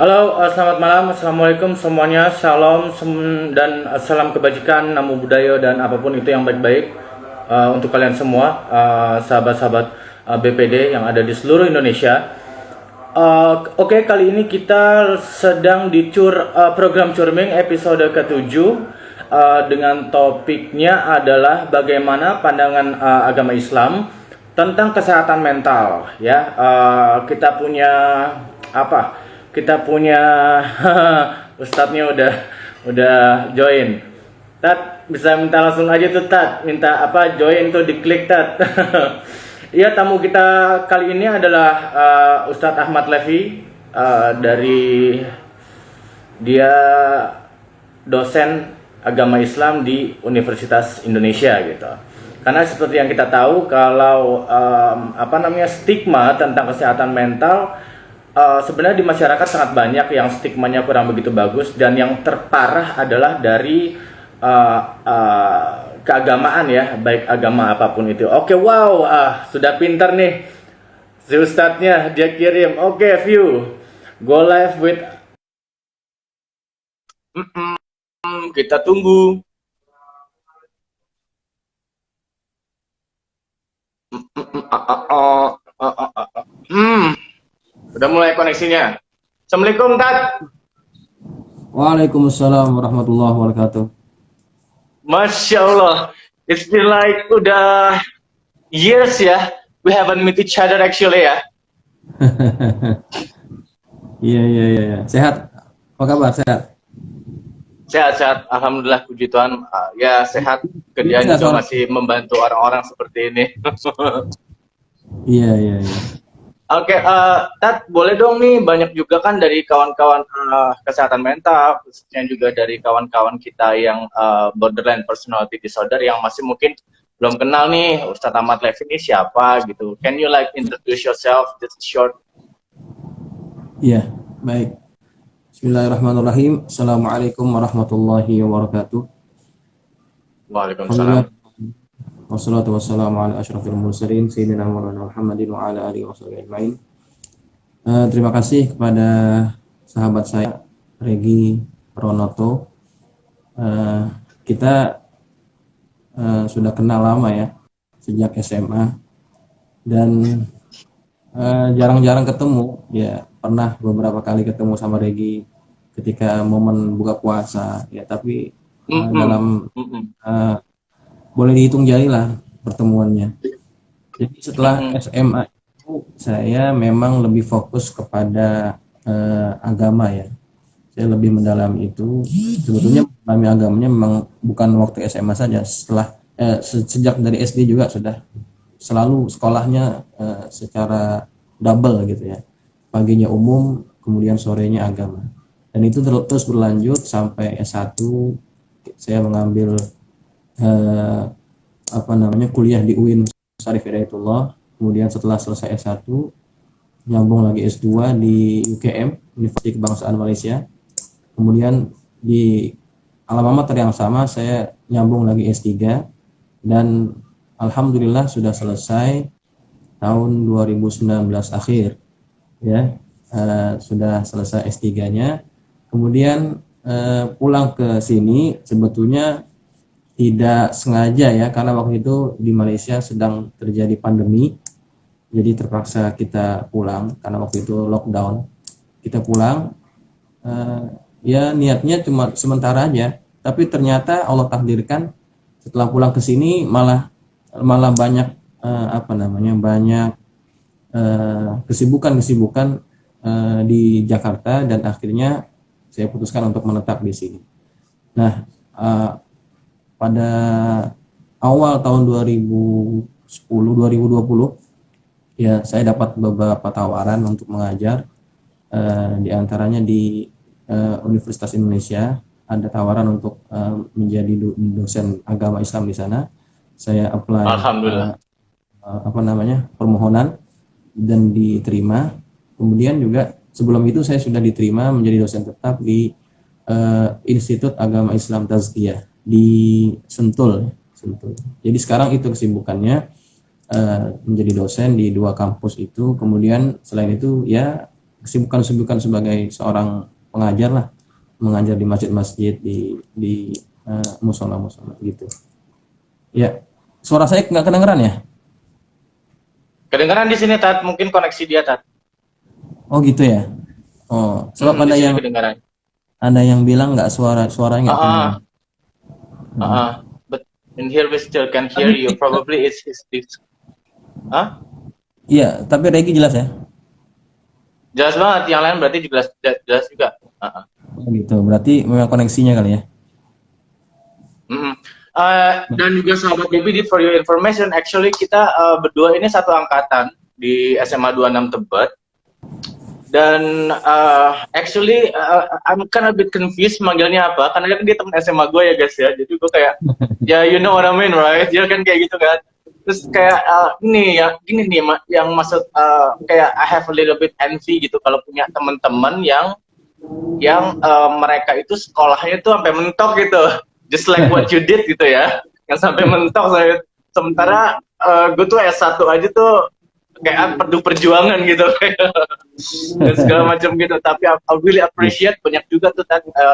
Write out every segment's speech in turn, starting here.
Halo, selamat malam. Assalamualaikum semuanya. Shalom dan salam kebajikan, namo buddhaya dan apapun itu yang baik-baik untuk kalian semua, sahabat-sahabat BPD yang ada di seluruh Indonesia. Oke, kali ini kita sedang di program Curming episode ke-7 dengan topiknya adalah bagaimana pandangan agama Islam tentang kesehatan mental. Ya, kita punya apa? Kita punya ustadznya udah join. Tat, bisa minta langsung aja tuh Tat, minta apa join tuh diklik Tat. Iya, tamu kita kali ini adalah Ustadz Ahmad Levi, dari dia dosen agama Islam di Universitas Indonesia gitu. Karena seperti yang kita tahu kalau stigma tentang kesehatan mental sebenarnya di masyarakat sangat banyak yang stigmanya kurang begitu bagus, dan yang terparah adalah dari keagamaan ya, baik agama apapun itu. Oke, wow, sudah pintar nih si ustadznya, dia kirim. Oke, view, go live with. Kita tunggu. Udah mulai koneksinya. Assalamualaikum, Tat. Waalaikumsalam warahmatullahi wabarakatuh. Masya Allah, it's been like udah years ya, we haven't meet each other actually ya. Iya. Sehat? Apa kabar? Sehat? Sehat, alhamdulillah, puji Tuhan. Ya sehat, kerjaan juga masih membantu orang-orang seperti ini. Iya. Oke, Tat, boleh dong nih, banyak juga kan dari kawan-kawan kesehatan mental, khususnya juga dari kawan-kawan kita yang borderline personality disorder yang masih mungkin belum kenal nih Ustadz Ahmad Levi ini siapa gitu. Can you like introduce yourself just short? Iya, baik. Bismillahirrahmanirrahim. Assalamualaikum warahmatullahi wabarakatuh. Waalaikumsalam. Wassalatu wassalamu ala asyrafil mursalin sayyidina Muhammadin wa ala alihi washabihi ajmain. Terima kasih kepada sahabat saya Regi Ronoto. Kita sudah kenal lama ya, sejak SMA, dan jarang-jarang ketemu. Ya, pernah beberapa kali ketemu sama Regi ketika momen buka puasa ya, tapi dalam boleh dihitung jari lah pertemuannya. Jadi setelah SMA itu saya memang lebih fokus kepada agama ya. Saya lebih mendalam itu. Sebetulnya kami agamanya memang bukan waktu SMA saja. Setelah sejak dari SD juga sudah selalu sekolahnya secara double gitu ya. Paginya umum, kemudian sorenya agama. Dan itu terus berlanjut sampai S1. Saya mengambil kuliah di UIN Syarif Hidayatullah. Kemudian setelah selesai S1 nyambung lagi S2 di UKM, Universitas Kebangsaan Malaysia. Kemudian di alma mater yang sama saya nyambung lagi S3, dan alhamdulillah sudah selesai tahun 2019 akhir ya. Sudah selesai S3-nya. Kemudian pulang ke sini sebetulnya tidak sengaja ya, karena waktu itu di Malaysia sedang terjadi pandemi, jadi terpaksa kita pulang karena waktu itu lockdown. Kita pulang, ya niatnya cuma sementara aja, tapi ternyata Allah takdirkan setelah pulang ke sini malah banyak banyak kesibukan di Jakarta, dan akhirnya saya putuskan untuk menetap di sini. Nah, pada awal tahun 2020 ya, saya dapat beberapa tawaran untuk mengajar, di antaranya di Universitas Indonesia ada tawaran untuk menjadi dosen agama Islam di sana. Saya apply Alhamdulillah. Permohonan dan diterima. Kemudian juga sebelum itu saya sudah diterima menjadi dosen tetap di Institut Agama Islam Tazkiyah di Sentul. Jadi sekarang itu kesibukannya, menjadi dosen di 2 kampus itu. Kemudian selain itu ya kesibukan sebagai seorang pengajar lah, mengajar di masjid-masjid, di musola-musola gitu. Ya, suara saya nggak kedengeran ya? Kedengaran di sini Tat, mungkin koneksi dia Tat. Oh gitu ya. Oh, sebab Di sini kedengaran. ada yang bilang nggak suaranya nggak kedengeran. But in here we still can hear you. Probably it's his. Hah? Iya, tapi Regi jelas ya. Jelas banget. Yang lain berarti jelas juga. Oh gitu. Berarti memang koneksinya kali ya. Dan juga sahabat BPD, for your information, actually kita berdua ini satu angkatan di SMA 26 Tebet. Dan actually I'm kind of a bit confused manggilnya apa, karena dia teman SMA gue ya guys ya. Jadi gue kayak, ya you know what I mean right? Dia kan kayak gitu kan. Terus kayak gini nih yang maksud kayak I have a little bit envy gitu kalau punya teman-teman yang mereka itu sekolahnya tuh sampai mentok gitu. Just like what you did gitu ya, yang sampai mentok. Sementara gue tuh S1 aja tuh kayak perjuangan gitu dan segala macam gitu. Tapi I really appreciate banyak juga tuh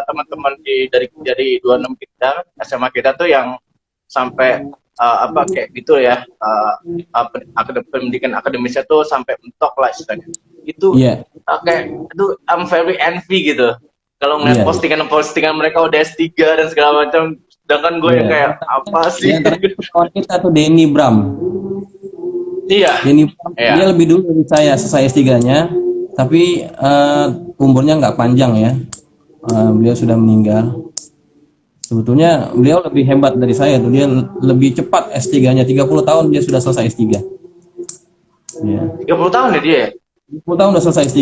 teman-teman dari 26 kita, SMA kita tuh yang sampai kayak gitu ya, pendidikan akademisnya tuh sampai mentok lah istilahnya. Itu kayak itu I'm very envy gitu. Kalau ngeliat postingan mereka udah S3 dan segala macam, sedangkan gue yang kayak apa sih? Kawan kita tuh Denny Bram. Iya. Denny Bram, dia lebih dulu dari saya selesai S3-nya, tapi umurnya nggak panjang ya. Beliau sudah meninggal. Sebetulnya beliau lebih hebat dari saya tuh, dia lebih cepat S3-nya, 30 tahun dia sudah selesai S3. Ya. 30 tahun ya dia? 30 tahun udah selesai S3.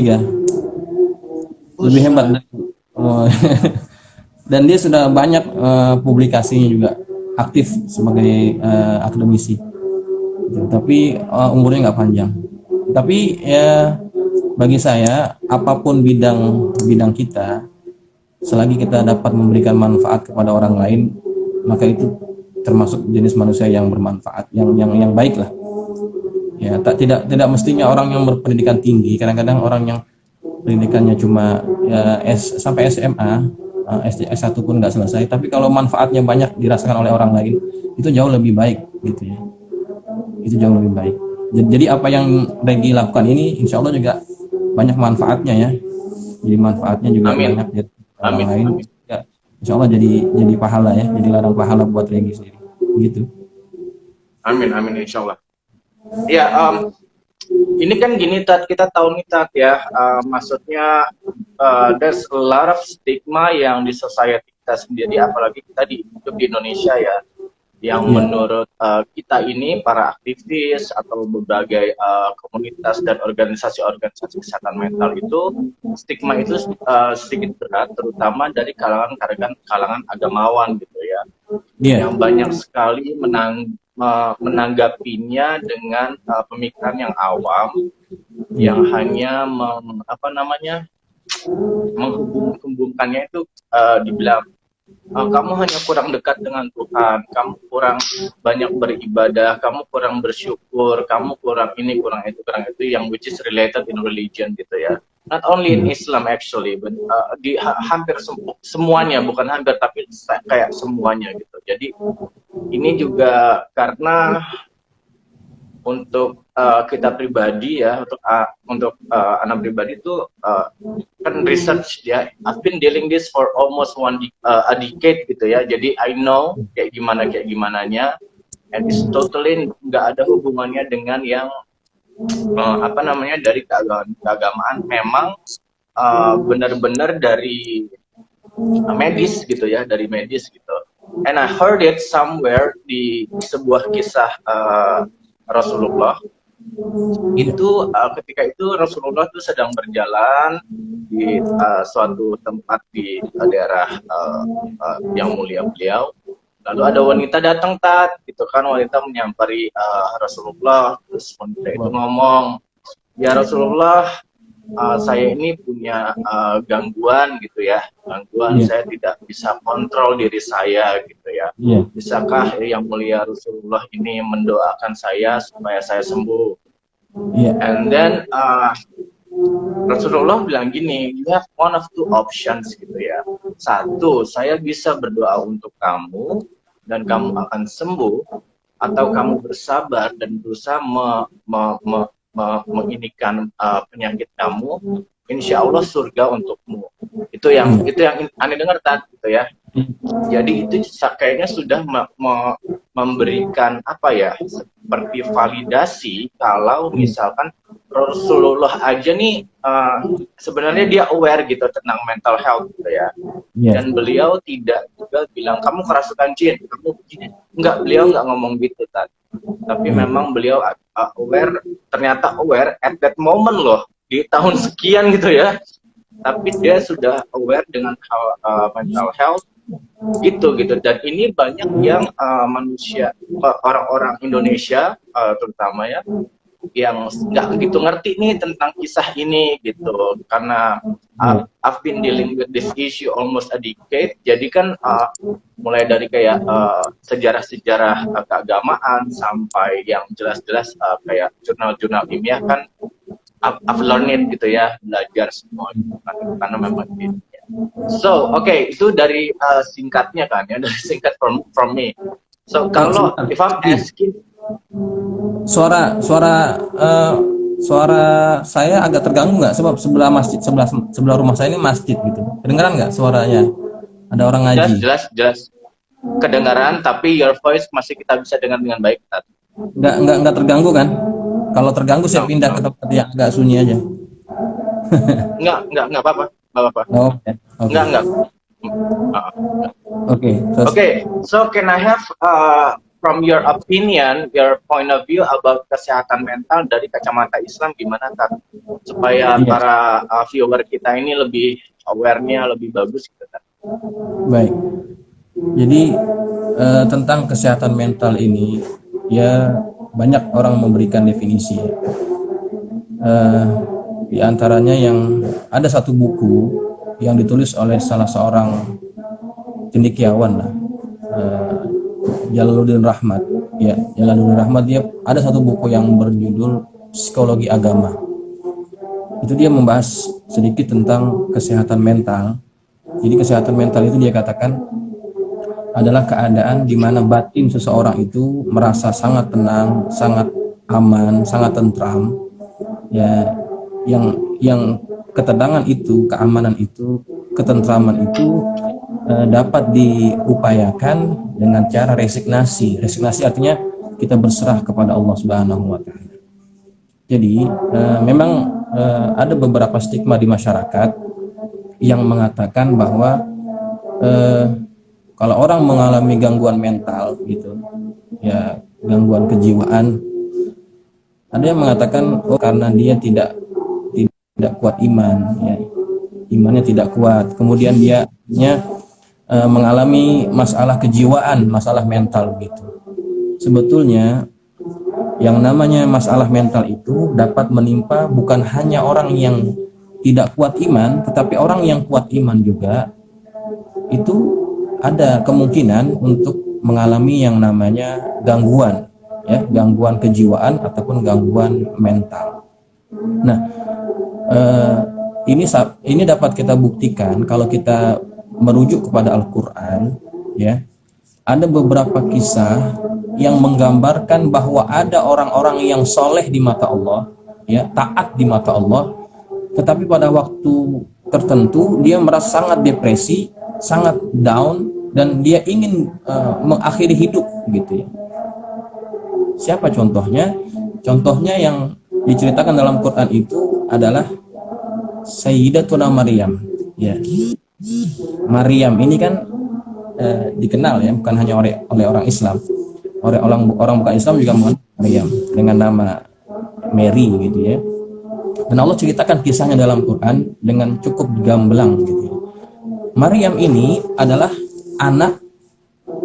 Lebih hebat dari dan dia sudah banyak publikasinya juga, aktif sebagai akademisi. Tapi umurnya nggak panjang. Tapi ya bagi saya apapun bidang kita, selagi kita dapat memberikan manfaat kepada orang lain, maka itu termasuk jenis manusia yang bermanfaat, yang baik lah. Ya, tidak mestinya orang yang berpendidikan tinggi. Kadang-kadang orang yang pendidikannya cuma ya, sampai SMA, S1 pun nggak selesai, tapi kalau manfaatnya banyak dirasakan oleh orang lain, itu jauh lebih baik gitu ya. Itu jauh lebih baik. Jadi apa yang Regi lakukan ini insya Allah juga banyak manfaatnya ya. Jadi manfaatnya juga banyak ya, orang lain. Ya, insya Allah jadi pahala ya, jadi ladang pahala buat Regi sendiri. Gitu. Amin insya Allah. Ya, ini kan gini Tat, kita tahu nih Tat ya, maksudnya there's a lot of stigma yang di society kita sendiri, apalagi kita hidup di Indonesia ya, yang menurut kita ini para aktivis atau berbagai komunitas dan organisasi-organisasi kesehatan mental itu, stigma itu sedikit berat, terutama dari kalangan agamawan gitu ya, yang banyak sekali menanggapinya dengan pemikiran yang awam, yang hanya menghubungkannya itu dibilang kamu hanya kurang dekat dengan Tuhan, kamu kurang banyak beribadah, kamu kurang bersyukur, kamu kurang ini, kurang itu, yang which is related in religion gitu ya. Not only in Islam actually, but di hampir semuanya, bukan hampir tapi kayak semuanya gitu. Jadi ini juga karena untuk kita pribadi ya, untuk anak pribadi itu kan research ya, I've been dealing this for almost a decade gitu ya, jadi I know kayak gimananya, and it's totally nggak ada hubungannya dengan yang dari keagamaan. Memang benar-benar dari medis gitu ya, dari medis gitu. And I heard it somewhere di sebuah kisah Rasulullah itu, ketika itu Rasulullah itu sedang berjalan di suatu tempat di daerah yang mulia beliau, lalu ada wanita datang gitu kan, wanita menyampari Rasulullah, terus wanita itu ngomong, ya Rasulullah, saya ini punya gangguan gitu ya, saya tidak bisa kontrol diri saya gitu ya, bisakah yang mulia Rasulullah ini mendoakan saya supaya saya sembuh? And then Rasulullah bilang gini, you have one of two options gitu ya. Satu, saya bisa berdoa untuk kamu dan kamu akan sembuh, atau kamu bersabar dan berusaha menginikan penyakit kamu, insya Allah surga untukmu. Itu yang aneh dengar tadi gitu ya. Jadi itu kayaknya sudah memberikan apa ya, seperti validasi kalau misalkan Rasulullah aja nih sebenarnya dia aware gitu tentang mental health gitu ya. Dan beliau tidak juga bilang kamu kerasukan jin, kamu begini. Enggak, beliau nggak ngomong gitu tadi. Tapi memang beliau ternyata aware at that moment loh, di tahun sekian gitu ya. Tapi dia sudah aware dengan hal mental health gitu, dan ini banyak yang manusia, orang-orang Indonesia terutama ya, yang nggak gitu ngerti nih tentang kisah ini gitu, karena I've been dealing with this issue almost a decade. Jadi kan mulai dari kayak sejarah-sejarah keagamaan sampai yang jelas-jelas kayak jurnal-jurnal ilmiah kan I've learned it gitu ya, belajar semua gitu kan, karena memang gitu. So, okay, itu dari singkatnya kan ya, dari singkat from me. So, kalau if I'm asking, suara saya agak terganggu nggak? Sebab sebelah masjid, sebelah rumah saya ini masjid gitu. Kedengeran nggak suaranya? Ada orang ngaji. Jelas kedengaran, tapi your voice masih kita bisa dengar dengan baik. Nggak terganggu kan? Kalau terganggu saya pindah ke tempat yang agak sunyi aja. Nggak apa-apa. Oh, okay. Enggak. Okay. So can I have from your opinion, your point of view about kesehatan mental dari kacamata Islam gimana kan? Supaya para viewer kita ini lebih aware-nya lebih bagus gitu kan. Baik. Jadi tentang kesehatan mental ini ya banyak orang memberikan definisi. Di antaranya yang ada satu buku yang ditulis oleh salah seorang cendekiawan lah, Jalaluddin Rahmat. Ya, Jalaluddin Rahmat, dia ada satu buku yang berjudul Psikologi Agama. Itu dia membahas sedikit tentang kesehatan mental. Jadi kesehatan mental itu dia katakan adalah keadaan di mana batin seseorang itu merasa sangat tenang, sangat aman, sangat tentram. Ya, yang ketenangan itu, keamanan itu, ketentraman itu dapat diupayakan dengan cara resignasi. Resignasi artinya kita berserah kepada Allah Subhanahu wa taala. Jadi memang ada beberapa stigma di masyarakat yang mengatakan bahwa kalau orang mengalami gangguan mental gitu, ya gangguan kejiwaan, ada yang mengatakan karena dia tidak kuat iman, ya, imannya tidak kuat, kemudian dia mengalami masalah kejiwaan, masalah mental gitu. Sebetulnya yang namanya masalah mental itu dapat menimpa bukan hanya orang yang tidak kuat iman, tetapi orang yang kuat iman juga itu ada kemungkinan untuk mengalami yang namanya gangguan, ya, gangguan kejiwaan ataupun gangguan mental. Nah, ini dapat kita buktikan kalau kita merujuk kepada Al-Quran, ya. Ada beberapa kisah yang menggambarkan bahwa ada orang-orang yang soleh di mata Allah, ya, taat di mata Allah, tetapi pada waktu tertentu dia merasa sangat depresi, sangat down, dan dia ingin mengakhiri hidup gitu ya. Siapa contohnya? Contohnya yang diceritakan dalam Quran itu adalah Sayyidatuna Maryam, ya. Maryam ini kan dikenal ya, bukan hanya oleh orang Islam, orang bukan Islam juga mengenal Maryam dengan nama Mary gitu ya. Dan Allah ceritakan kisahnya dalam Quran dengan cukup gamblang gitu ya. Maryam ini adalah anak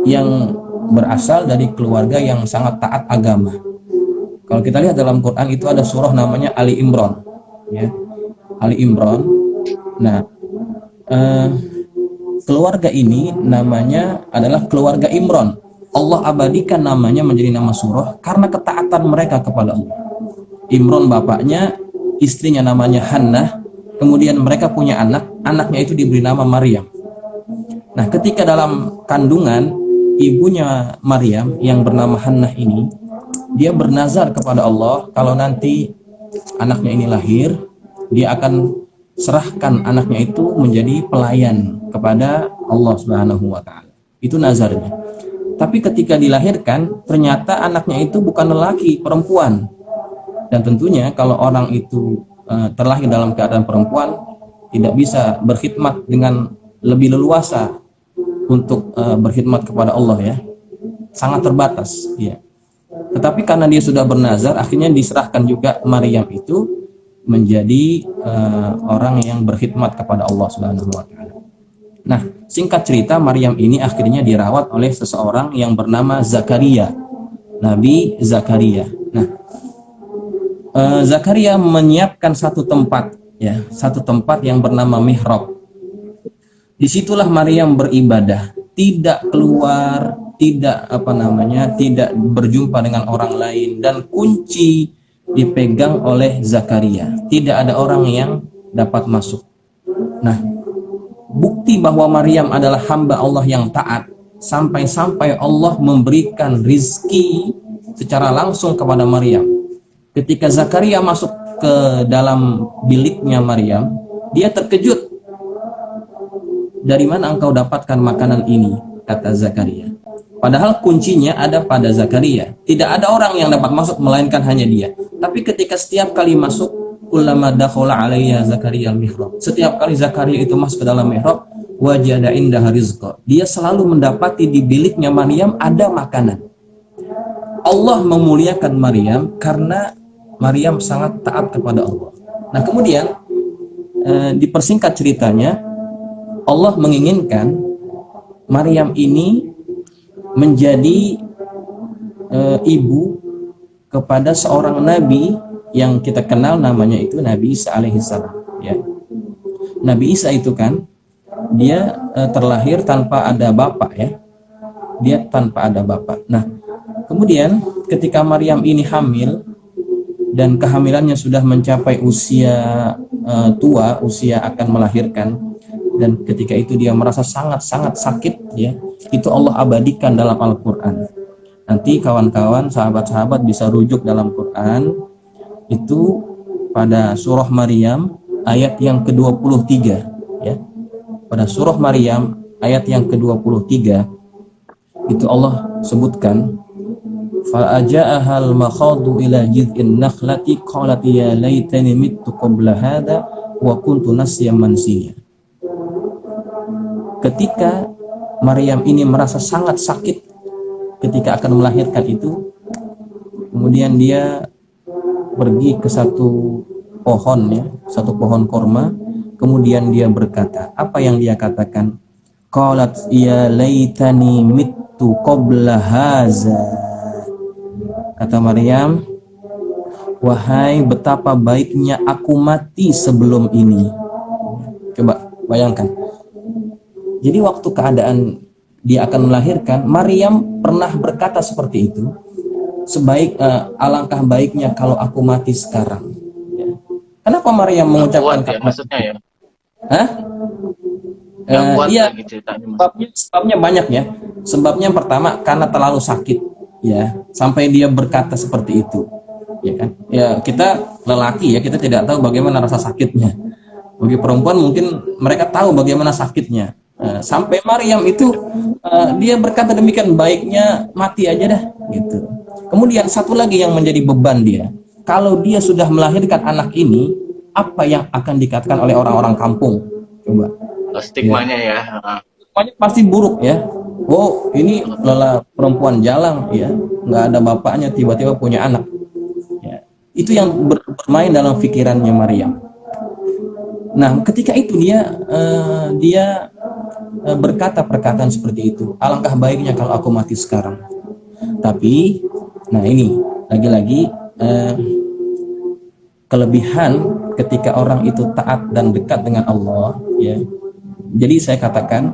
yang berasal dari keluarga yang sangat taat agama. Kalau kita lihat dalam Quran itu ada surah namanya Ali Imran, ya, Ali Imran. Nah, keluarga ini namanya adalah keluarga Imran. Allah abadikan namanya menjadi nama surah karena ketaatan mereka kepada Allah. Imran bapaknya, istrinya namanya Hannah, kemudian mereka punya anak, anaknya itu diberi nama Maryam. Nah, ketika dalam kandungan, ibunya Maryam yang bernama Hannah ini, dia bernazar kepada Allah kalau nanti anaknya ini lahir, dia akan serahkan anaknya itu menjadi pelayan kepada Allah Subhanahu wa taala. Itu nazarnya. Tapi ketika dilahirkan, ternyata anaknya itu bukan lelaki, perempuan. Dan tentunya kalau orang itu terlahir dalam keadaan perempuan, tidak bisa berkhidmat dengan lebih leluasa untuk berkhidmat kepada Allah ya. Sangat terbatas ya. Tetapi karena dia sudah bernazar, akhirnya diserahkan juga Maryam itu menjadi orang yang berkhidmat kepada Allah Subhanahu wa taala. Nah, singkat cerita, Maryam ini akhirnya dirawat oleh seseorang yang bernama Zakaria, Nabi Zakaria. Nah, Zakaria menyiapkan satu tempat ya, satu tempat yang bernama mihrab. Disitulah Maryam beribadah, tidak keluar, tidak tidak berjumpa dengan orang lain, dan kunci dipegang oleh Zakaria. Tidak ada orang yang dapat masuk. Nah, bukti bahwa Maryam adalah hamba Allah yang taat, sampai-sampai Allah memberikan rizki secara langsung kepada Maryam. Ketika Zakaria masuk ke dalam biliknya Maryam, dia terkejut. "Dari mana engkau dapatkan makanan ini?" kata Zakaria. Padahal kuncinya ada pada Zakaria. Tidak ada orang yang dapat masuk melainkan hanya dia. Tapi ketika setiap kali masuk, kullama dakhala alayya Zakaria al-mihrab. Setiap kali Zakaria itu masuk ke dalam mihrab, wajada indaha rizqa. Dia selalu mendapati di biliknya Maryam ada makanan. Allah memuliakan Maryam karena Maryam sangat taat kepada Allah. Nah, kemudian dipersingkat ceritanya, Allah menginginkan Maryam ini menjadi ibu kepada seorang nabi yang kita kenal, namanya itu Nabi Isa alaihissalam ya. Nabi Isa itu kan dia terlahir tanpa ada bapak ya. Dia tanpa ada bapak. Nah, kemudian ketika Maryam ini hamil dan kehamilannya sudah mencapai usia tua, usia akan melahirkan, dan ketika itu dia merasa sangat-sangat sakit ya, itu Allah abadikan dalam Al-Quran. Nanti kawan-kawan, sahabat-sahabat bisa rujuk dalam Quran itu pada surah Maryam ayat yang ke-23 ya. Pada surah Maryam ayat yang ke-23 itu Allah sebutkan, fa'aja'ahal makhadu ila jid'in nakhlati qalat ya laitani mittu qabla hadha wa kuntu nasyan mansiya. Ketika Maryam ini merasa sangat sakit ketika akan melahirkan itu, kemudian dia pergi ke satu pohon ya, satu pohon korma, kemudian dia berkata, apa yang dia katakan? Qalat ya laitani mittu qabla haza. Kata Maryam, wahai betapa baiknya aku mati sebelum ini. Coba bayangkan. Jadi waktu keadaan dia akan melahirkan, Maryam pernah berkata seperti itu, alangkah baiknya kalau aku mati sekarang ya. Kenapa Maryam mengucapkan ya, maksudnya ya? Hah? Iya, sebabnya banyak ya. Sebabnya yang pertama karena terlalu sakit ya, sampai dia berkata seperti itu ya kan. Ya, kita lelaki ya, kita tidak tahu bagaimana rasa sakitnya. Bagi perempuan mungkin mereka tahu bagaimana sakitnya. Sampai Maryam itu dia berkata demikian, baiknya mati aja dah gitu. Kemudian satu lagi yang menjadi beban dia, kalau dia sudah melahirkan anak ini, apa yang akan dikatakan oleh orang-orang kampung? Coba. Stigmanya ya. Stigmanya pasti buruk ya. Oh, ini lelah perempuan jalang ya, nggak ada bapaknya tiba-tiba punya anak. Ya. Itu yang bermain dalam pikirannya Maryam. Nah, ketika itu dia berkata perkataan seperti itu, alangkah baiknya kalau aku mati sekarang. Tapi, nah ini lagi-lagi kelebihan ketika orang itu taat dan dekat dengan Allah ya. Jadi saya katakan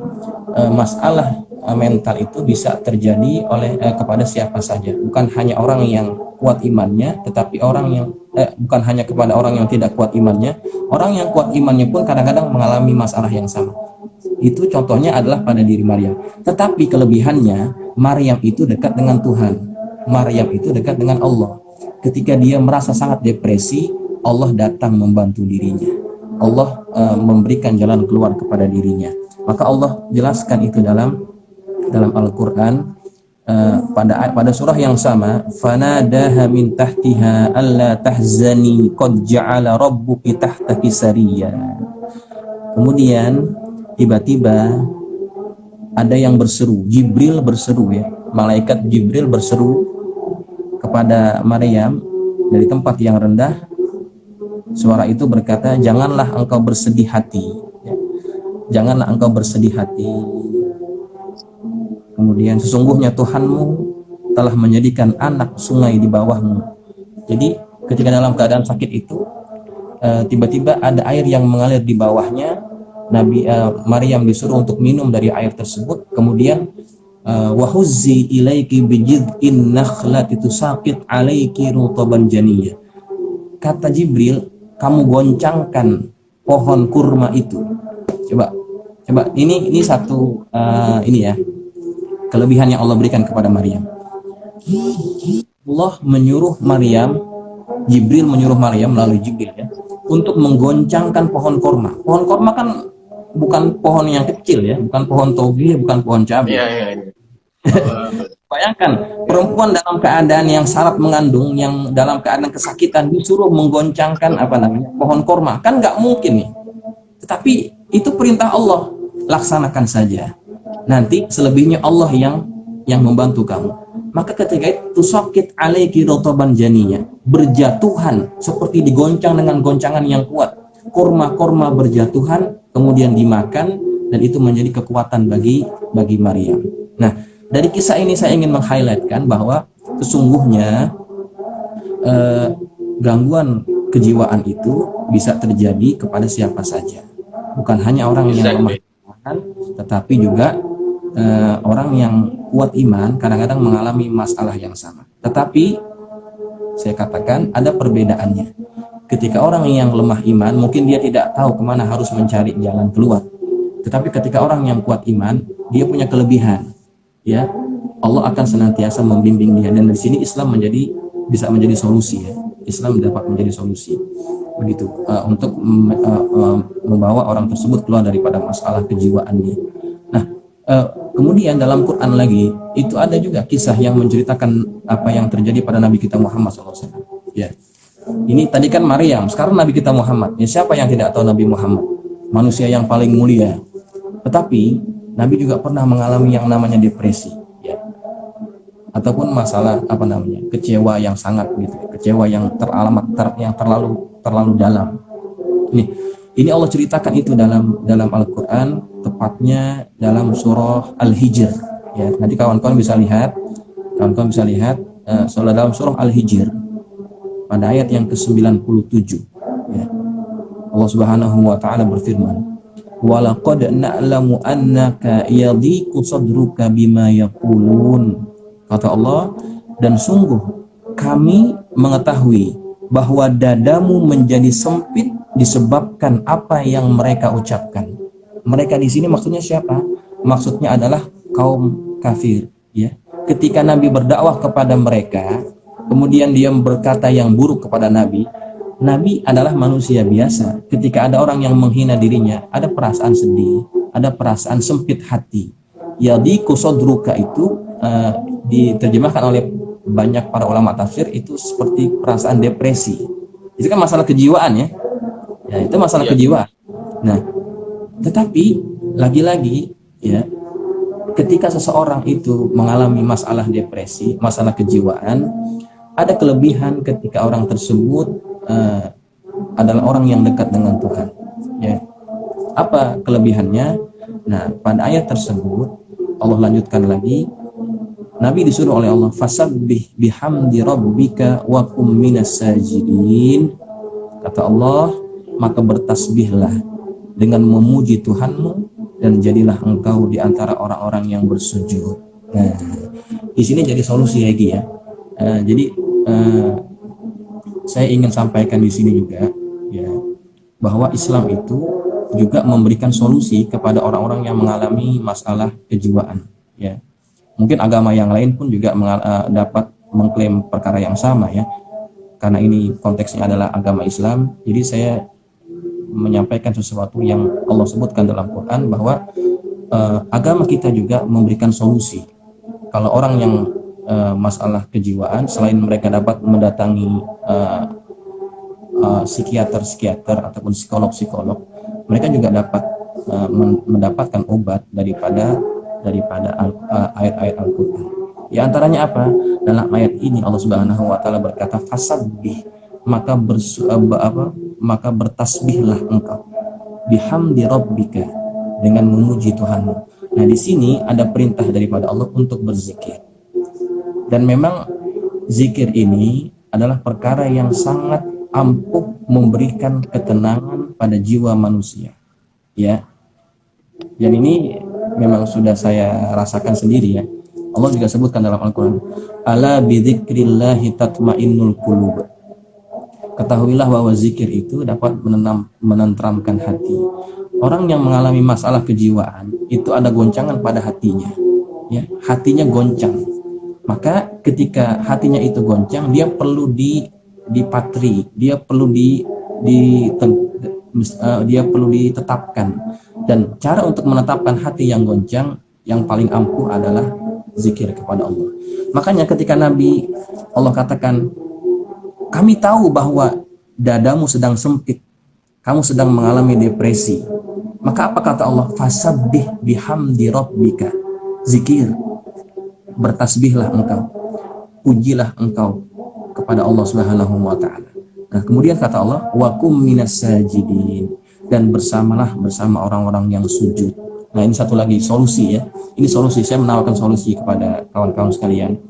masalah mental itu bisa terjadi oleh kepada siapa saja, bukan hanya orang yang kuat imannya, tetapi orang yang bukan hanya kepada orang yang tidak kuat imannya, orang yang kuat imannya pun kadang-kadang mengalami masalah yang sama. Itu contohnya adalah pada diri Maryam. Tetapi kelebihannya, Maryam itu dekat dengan Tuhan. Maryam itu dekat dengan Allah. Ketika dia merasa sangat depresi, Allah datang membantu dirinya. Allah memberikan jalan keluar kepada dirinya. Maka Allah jelaskan itu dalam Al-Qur'an pada surah yang sama, fanadaha min tahtiha alla tahzani qad ja'ala rabbuki tahtaki sariyya. Kemudian tiba-tiba ada yang berseru, Jibril berseru, ya, malaikat Jibril berseru kepada Maryam dari tempat yang rendah. Suara itu berkata, janganlah engkau bersedih hati, ya. Janganlah engkau bersedih hati. Kemudian sesungguhnya Tuhanmu telah menjadikan anak sungai di bawahmu. Jadi ketika dalam keadaan sakit itu, tiba-tiba ada air yang mengalir di bawahnya. Maryam disuruh untuk minum dari air tersebut. Kemudian wahuzzi ilaiki bijid'in nakhlati tusaqit alaiki rutaban janiyya. Kata Jibril, kamu goncangkan pohon kurma itu. Coba ini satu ini ya, kelebihan yang Allah berikan kepada Maryam. Allah menyuruh Maryam, Jibril menyuruh Maryam melalui Jibril, ya, untuk menggoncangkan pohon kurma. Pohon kurma kan bukan pohon yang kecil, ya, bukan pohon toge, bukan pohon cabai. Bayangkan perempuan dalam keadaan yang syarat mengandung, yang dalam keadaan kesakitan, disuruh menggoncangkan pohon kurma, kan nggak mungkin nih. Tetapi itu perintah Allah, laksanakan saja. Nanti selebihnya Allah yang membantu kamu. Maka ketika itu sakit alaiki rotoban janinya, berjatuhan seperti digoncang dengan goncangan yang kuat. Kurma-kurma berjatuhan, kemudian dimakan, dan itu menjadi kekuatan bagi Maryam. Nah, dari kisah ini saya ingin meng-highlightkan bahwa sesungguhnya gangguan kejiwaan itu bisa terjadi kepada siapa saja. Bukan hanya orang yang lemah iman, tetapi juga orang yang kuat iman kadang-kadang mengalami masalah yang sama. Tetapi saya katakan ada perbedaannya. Ketika orang yang lemah iman, mungkin dia tidak tahu kemana harus mencari jalan keluar. Tetapi ketika orang yang kuat iman, dia punya kelebihan, ya, Allah akan senantiasa membimbing dia. Dan di sini Islam bisa menjadi solusi, ya. Islam dapat menjadi solusi, begitu, untuk membawa orang tersebut keluar daripada masalah kejiwaannya. Nah, kemudian dalam Quran lagi itu ada juga kisah yang menceritakan apa yang terjadi pada Nabi kita Muhammad SAW. Ya, ini tadi kan Maryam, sekarang Nabi kita Muhammad. Ya, siapa yang tidak tahu Nabi Muhammad? Manusia yang paling mulia. Tetapi Nabi juga pernah mengalami yang namanya depresi, ya, ataupun masalah kecewa yang sangat gitu, kecewa yang terlalu dalam. Ini Allah ceritakan itu dalam Al-Quran, tepatnya dalam surah Al-Hijr, ya. Nanti kawan-kawan bisa lihat dalam surah Al-Hijr pada ayat yang ke-97, ya. Allah Subhanahu wa taala berfirman, walaqad na'lamu annaka yadhiqu sadruka bima yaqulun. Kata Allah, dan sungguh kami mengetahui bahwa dadamu menjadi sempit disebabkan apa yang mereka ucapkan. Mereka di sini maksudnya siapa? Maksudnya adalah kaum kafir, ya. Ketika Nabi berdakwah kepada mereka, kemudian dia berkata yang buruk kepada Nabi adalah manusia biasa. Ketika ada orang yang menghina dirinya, ada perasaan sedih, ada perasaan sempit hati. Yadhiqu sadruka itu diterjemahkan oleh banyak para ulama tafsir itu seperti perasaan depresi. Itu kan masalah kejiwaan, ya. Ya, itu masalah kejiwaan. Nah, tetapi lagi-lagi, ya, ketika seseorang itu mengalami masalah depresi, masalah kejiwaan, ada kelebihan ketika orang tersebut adalah orang yang dekat dengan Tuhan, ya. Apa kelebihannya? Nah, pada ayat tersebut Allah lanjutkan lagi, Nabi disuruh oleh Allah, fasabbih bihamdi rabbika wa kum minas sajidin. Kata Allah, maka bertasbihlah dengan memuji Tuhanmu dan jadilah engkau di antara orang-orang yang bersujud. Nah, di sini jadi solusi lagi, ya. Jadi saya ingin sampaikan di sini juga ya, bahwa Islam itu juga memberikan solusi kepada orang-orang yang mengalami masalah kejiwaan ya. Mungkin agama yang lain pun juga dapat mengklaim perkara yang sama ya, karena ini konteksnya adalah agama Islam. Jadi saya menyampaikan sesuatu yang Allah sebutkan dalam Quran, bahwa agama kita juga memberikan solusi. Kalau orang yang masalah kejiwaan, selain mereka dapat mendatangi psikiater ataupun psikolog, mereka juga dapat mendapatkan obat daripada ayat-ayat Al-Quran. Di antaranya apa? Dalam ayat ini Allah Subhanahu wa taala berkata, fasabbih, maka bertasbihlah engkau bihamdi rabbika, dengan memuji Tuhanmu. Nah, di sini ada perintah daripada Allah untuk berzikir. Dan memang zikir ini adalah perkara yang sangat ampuh memberikan ketenangan pada jiwa manusia. Ya. Dan ini memang sudah saya rasakan sendiri ya. Allah juga sebutkan dalam Al-Quran, ala bidzikrillahi tatmainnul qulub. Ketahuilah bahwa zikir itu dapat menenteramkan hati. Orang yang mengalami masalah kejiwaan itu ada goncangan pada hatinya, ya, hatinya goncang. Maka ketika hatinya itu goncang, dia perlu dipatri, dia perlu ditetapkan. Dan cara untuk menetapkan hati yang goncang yang paling ampuh adalah zikir kepada Allah. Makanya ketika Nabi Allah katakan, kami tahu bahwa dadamu sedang sempit, kamu sedang mengalami depresi. Maka apa kata Allah? Fasabbih bihamdi rabbika. Zikir, bertasbihlah engkau, pujilah engkau kepada Allah Subhanahu wa taala. Nah, kemudian kata Allah, wa kum minas sajidin, dan bersamalah bersama orang-orang yang sujud. Nah, ini satu lagi solusi ya. Ini solusi, saya menawarkan solusi kepada kawan-kawan sekalian,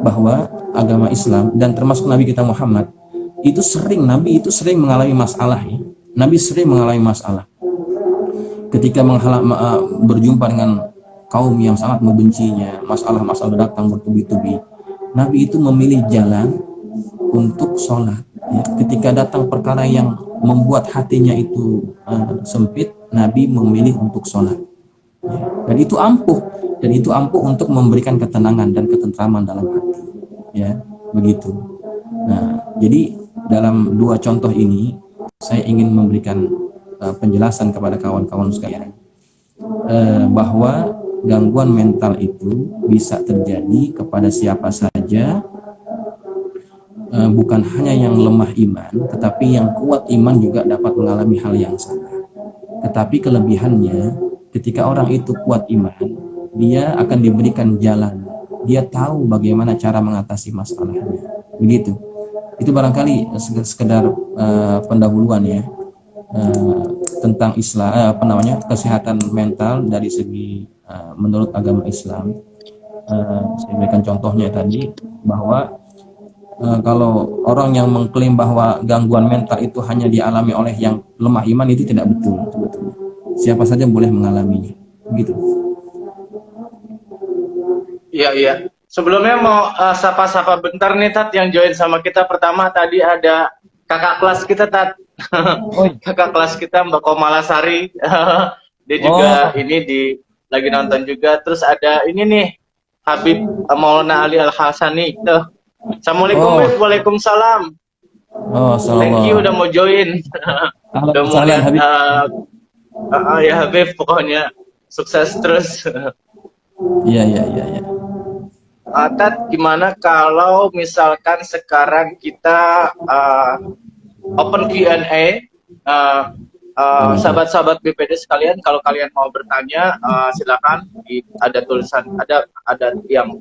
bahwa agama Islam dan termasuk Nabi kita Muhammad Nabi itu sering mengalami masalah ya. Nabi sering mengalami masalah. Ketika berjumpa dengan kaum yang sangat membencinya, masalah-masalah datang bertubi-tubi, Nabi itu memilih jalan untuk sholat ya. Ketika datang perkara yang membuat hatinya itu sempit, Nabi memilih untuk sholat ya. Dan itu ampuh untuk memberikan ketenangan dan ketentraman dalam hati ya, begitu. Nah, jadi dalam dua contoh ini saya ingin memberikan penjelasan kepada kawan-kawan sekalian bahwa gangguan mental itu bisa terjadi kepada siapa saja, bukan hanya yang lemah iman, tetapi yang kuat iman juga dapat mengalami hal yang sama. Tetapi kelebihannya, ketika orang itu kuat iman, dia akan diberikan jalan, dia tahu bagaimana cara mengatasi masalahnya, begitu. Itu barangkali sekedar pendahuluan ya tentang Islam, kesehatan mental dari segi menurut agama Islam. Saya berikan contohnya tadi, bahwa kalau orang yang mengklaim bahwa gangguan mental itu hanya dialami oleh yang lemah iman, itu tidak betul sebetulnya. Siapa saja boleh mengalaminya, begitu. Iya. Sebelumnya mau sapa-sapa bentar nih Tat yang join sama kita. Pertama tadi ada kakak kelas kita Tat. Kakak kelas kita Mbak Komalasari. Dia juga lagi nonton juga. Terus ada ini nih Habib Maulana Ali Al-Hasani. Assalamualaikum. Waalaikumsalam. Thank you udah mau join. Udah mau lihat ya Habib, pokoknya sukses terus. Iya. Tat, gimana kalau misalkan sekarang kita open Q&A, sahabat-sahabat BPD sekalian, kalau kalian mau bertanya silakan, ada tulisan, ada yang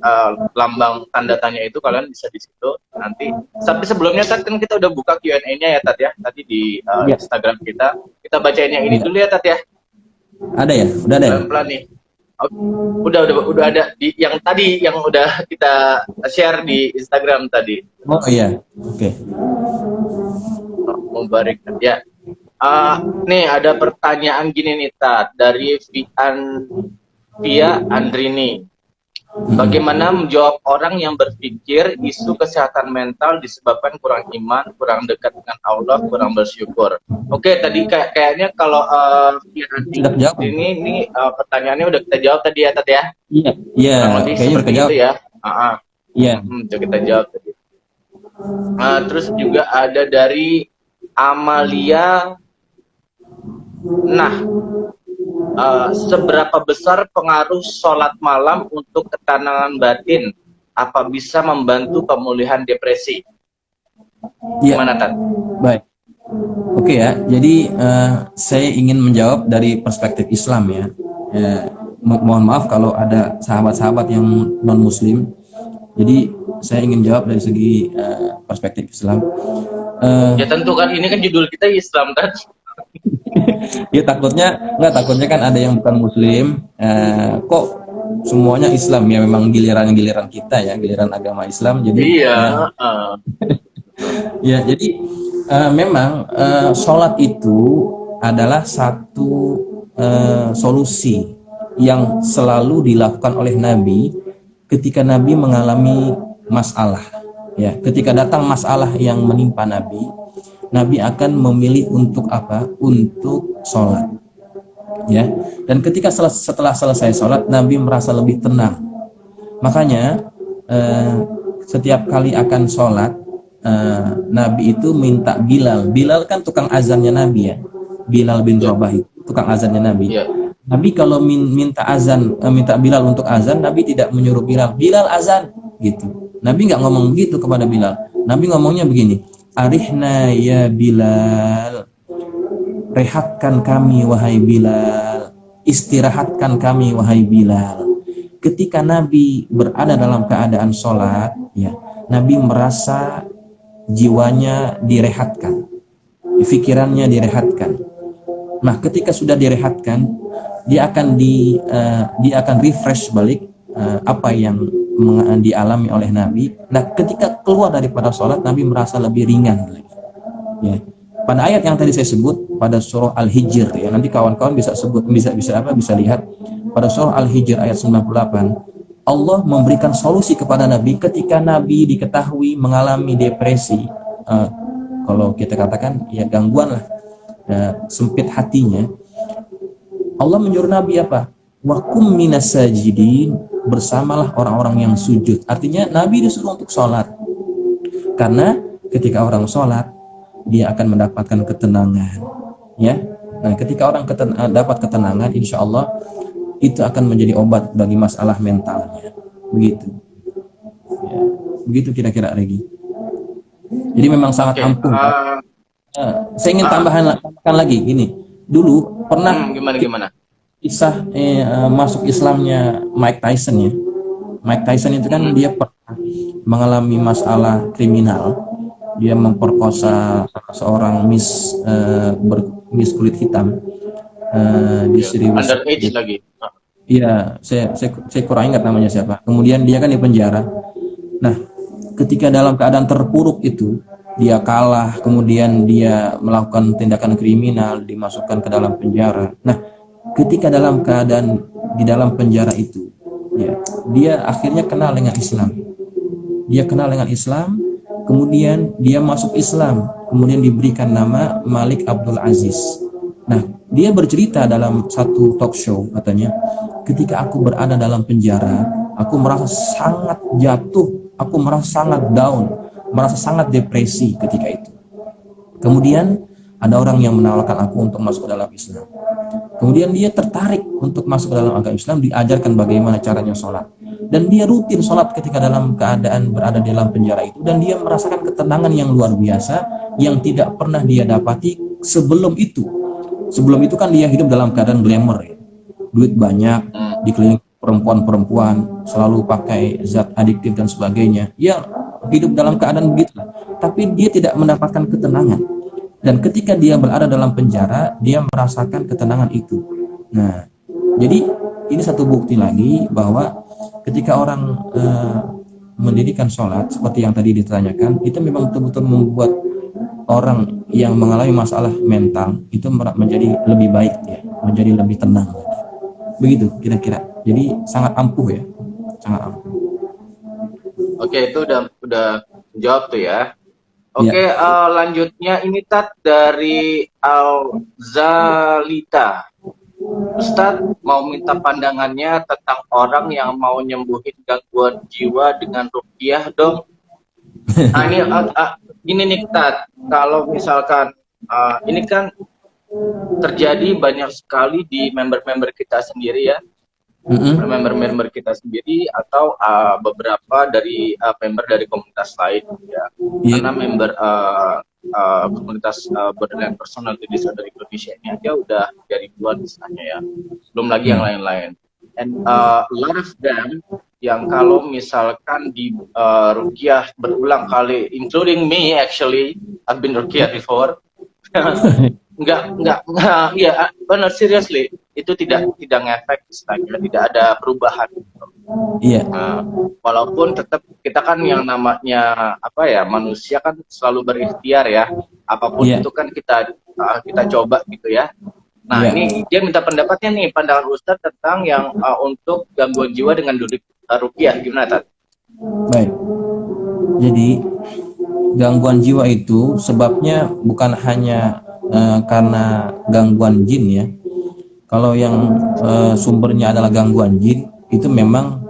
lambang tanda tanya itu, kalian bisa di situ nanti. Tapi sebelumnya Tat, kan kita udah buka Q&A-nya ya Tat ya, tadi di Instagram kita bacain yang ini dulu ya Tat ya. Ada ya, udah ada. Pelan-pelan nih. Udah ada di yang tadi yang udah kita share di Instagram tadi. Oh iya, oke. Mubarak ya. Nih ada pertanyaan gini nih Tat, dari Via Andrini. Bagaimana menjawab orang yang berpikir isu kesehatan mental disebabkan kurang iman, kurang dekat dengan Allah, kurang bersyukur? Oke, tadi kayaknya kalau Sudah jawab. ini pertanyaannya udah kita jawab tadi ya, Tat ya. Iya, iya, Kurang lebih kayaknya udah seperti kejawab. itu ya. Iya. Udah kita jawab tadi. Terus juga ada dari Amalia. Nah, seberapa besar pengaruh sholat malam untuk ketenangan batin? Apa bisa membantu pemulihan depresi? Iya. Gimana, Tat? Baik. Oke ya, jadi saya ingin menjawab dari perspektif Islam ya. Mohon maaf kalau ada sahabat-sahabat yang non-Muslim. Jadi saya ingin jawab dari segi perspektif Islam. Ya tentu kan, ini kan judul kita Islam kan. Ya takutnya kan ada yang bukan Muslim. Kok semuanya Islam ya, memang giliran kita ya, giliran agama Islam. Jadi iya. Ya jadi memang sholat itu adalah satu solusi yang selalu dilakukan oleh Nabi ketika Nabi mengalami masalah. Ya, ketika datang masalah yang menimpa Nabi, Nabi akan memilih untuk apa? Untuk sholat. Ya, dan ketika setelah selesai sholat, Nabi merasa lebih tenang. Makanya setiap kali akan sholat, Nabi itu minta Bilal. Bilal kan tukang azannya Nabi ya. Bilal bin Rabah itu tukang azannya Nabi. Yeah. Nabi kalau minta Bilal untuk azan, Nabi tidak menyuruh Bilal azan gitu. Nabi nggak ngomong begitu kepada Bilal. Nabi ngomongnya begini, Arihna ya Bilal, rehatkan kami wahai Bilal, istirahatkan kami wahai Bilal. Ketika Nabi berada dalam keadaan sholat, ya, Nabi merasa jiwanya direhatkan, pikirannya direhatkan. Nah, ketika sudah direhatkan, dia akan refresh balik apa yang dialami oleh Nabi. Nah, ketika keluar daripada sholat, Nabi merasa lebih ringan lagi. Ya. Pada ayat yang tadi saya sebut pada surah Al-Hijr, ya, nanti kawan-kawan bisa lihat pada surah Al-Hijr ayat 98, Allah memberikan solusi kepada Nabi ketika Nabi diketahui mengalami depresi. Kalau kita katakan ya gangguan lah, sempit hatinya. Allah menyuruh Nabi apa? Wakum minas sajidin, bersamalah orang-orang yang sujud. Artinya Nabi disuruh untuk sholat. Karena ketika orang sholat, dia akan mendapatkan ketenangan. Ya, nah ketika orang dapat ketenangan, insya Allah itu akan menjadi obat bagi masalah mentalnya. Begitu. Ya, begitu kira-kira Regi. Jadi memang sangat ampuh. Saya ingin tambahkan lagi gini. Dulu pernah gimana? Kisah masuk Islamnya Mike Tyson ya. Mike Tyson itu kan dia pernah mengalami masalah kriminal. Dia memperkosa seorang miss kulit hitam di Sriwijaya. Underage lagi. Iya, saya kurang ingat namanya siapa. Kemudian dia kan di penjara. Nah, ketika dalam keadaan terpuruk itu, dia kalah, kemudian dia melakukan tindakan kriminal, dimasukkan ke dalam penjara. Nah, ketika dalam keadaan di dalam penjara itu, ya, dia akhirnya kenal dengan Islam. Dia kenal dengan Islam, kemudian dia masuk Islam, kemudian diberikan nama Malik Abdul Aziz. Nah, dia bercerita dalam satu talk show, katanya, ketika aku berada dalam penjara, aku merasa sangat jatuh, aku merasa sangat down, merasa sangat depresi ketika itu. Kemudian ada orang yang menawarkan aku untuk masuk ke dalam Islam. Kemudian dia tertarik untuk masuk ke dalam agama Islam, diajarkan bagaimana caranya sholat. Dan dia rutin sholat ketika dalam keadaan berada di dalam penjara itu. Dan dia merasakan ketenangan yang luar biasa yang tidak pernah dia dapati sebelum itu. Sebelum itu kan dia hidup dalam keadaan glamour ya. Duit banyak, dikelilingi perempuan-perempuan, selalu pakai zat adiktif dan sebagainya. Ya hidup dalam keadaan begitu. Tapi dia tidak mendapatkan ketenangan. Dan ketika dia berada dalam penjara, dia merasakan ketenangan itu. Nah, jadi ini satu bukti lagi bahwa ketika orang mendirikan sholat, seperti yang tadi ditanyakan, itu memang betul-betul membuat orang yang mengalami masalah mental itu menjadi lebih baik, ya, menjadi lebih tenang. Begitu kira-kira. Jadi sangat ampuh ya, sangat ampuh. Oke, itu udah jawab tuh ya. Ya. Oke, lanjutnya ini Tat dari Alzalita. Ustadz mau minta pandangannya tentang orang yang mau nyembuhin gangguan jiwa dengan ruqyah dong. Nah ini gini nih Tat, kalau misalkan ini kan terjadi banyak sekali di member-member kita sendiri ya, member-member kita sendiri atau beberapa dari member dari komunitas lain ya. Karena member komunitas Borderline Personality Disorder Indonesia ini aja udah dari ribuan misalnya ya, belum lagi yang lain-lain. And a lot of them yang kalau misalkan di ruqyah berulang kali, including me actually, I've been ruqyah before. Enggak, ya benar, seriously itu tidak ngefek istilahnya, tidak ada perubahan. Iya. Walaupun tetap kita kan yang namanya apa ya, manusia kan selalu berikhtiar ya, apapun itu kan kita coba gitu ya. Nah ini dia minta pendapatnya nih, pandangan Ustadz tentang yang untuk gangguan jiwa dengan ruqyah, gimana Tat? Baik. Jadi gangguan jiwa itu sebabnya bukan hanya karena gangguan jin ya. Kalau yang sumbernya adalah gangguan jin, itu memang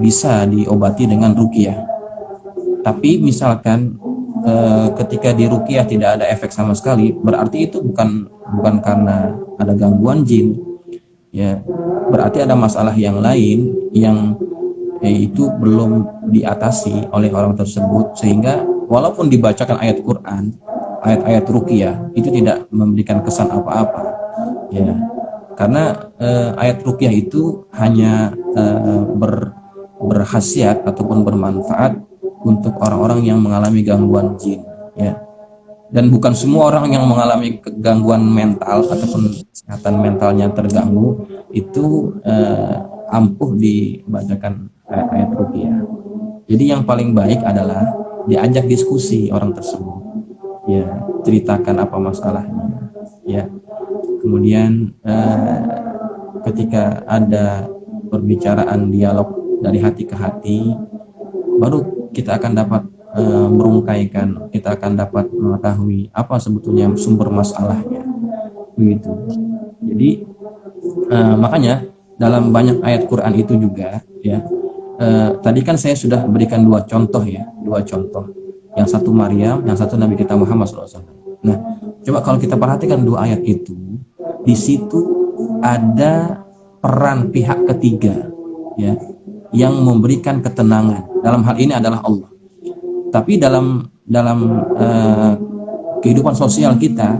bisa diobati dengan ruqyah. Tapi misalkan ketika di ruqyah tidak ada efek sama sekali, berarti itu bukan karena ada gangguan jin ya, berarti ada masalah yang lain yang itu belum diatasi oleh orang tersebut, sehingga walaupun dibacakan ayat Quran, ayat-ayat ruqyah itu tidak memberikan kesan apa-apa ya, karena ayat ruqyah itu hanya berkhasiat ataupun bermanfaat untuk orang-orang yang mengalami gangguan jin ya, dan bukan semua orang yang mengalami gangguan mental ataupun kesehatan mentalnya terganggu itu ampuh dibacakan ayat ruqyah. Jadi yang paling baik adalah diajak diskusi orang tersebut ya, ceritakan apa masalahnya ya, kemudian ketika ada perbicaraan dialog dari hati ke hati, baru kita akan dapat merungkaikan, kita akan dapat mengetahui apa sebetulnya sumber masalahnya begitu. Jadi makanya dalam banyak ayat Quran itu juga ya, tadi kan saya sudah berikan dua contoh, yang satu Maryam, yang satu Nabi kita Muhammad SAW. Nah, coba kalau kita perhatikan dua ayat itu, di situ ada peran pihak ketiga ya, yang memberikan ketenangan. Dalam hal ini adalah Allah. Tapi dalam kehidupan sosial kita,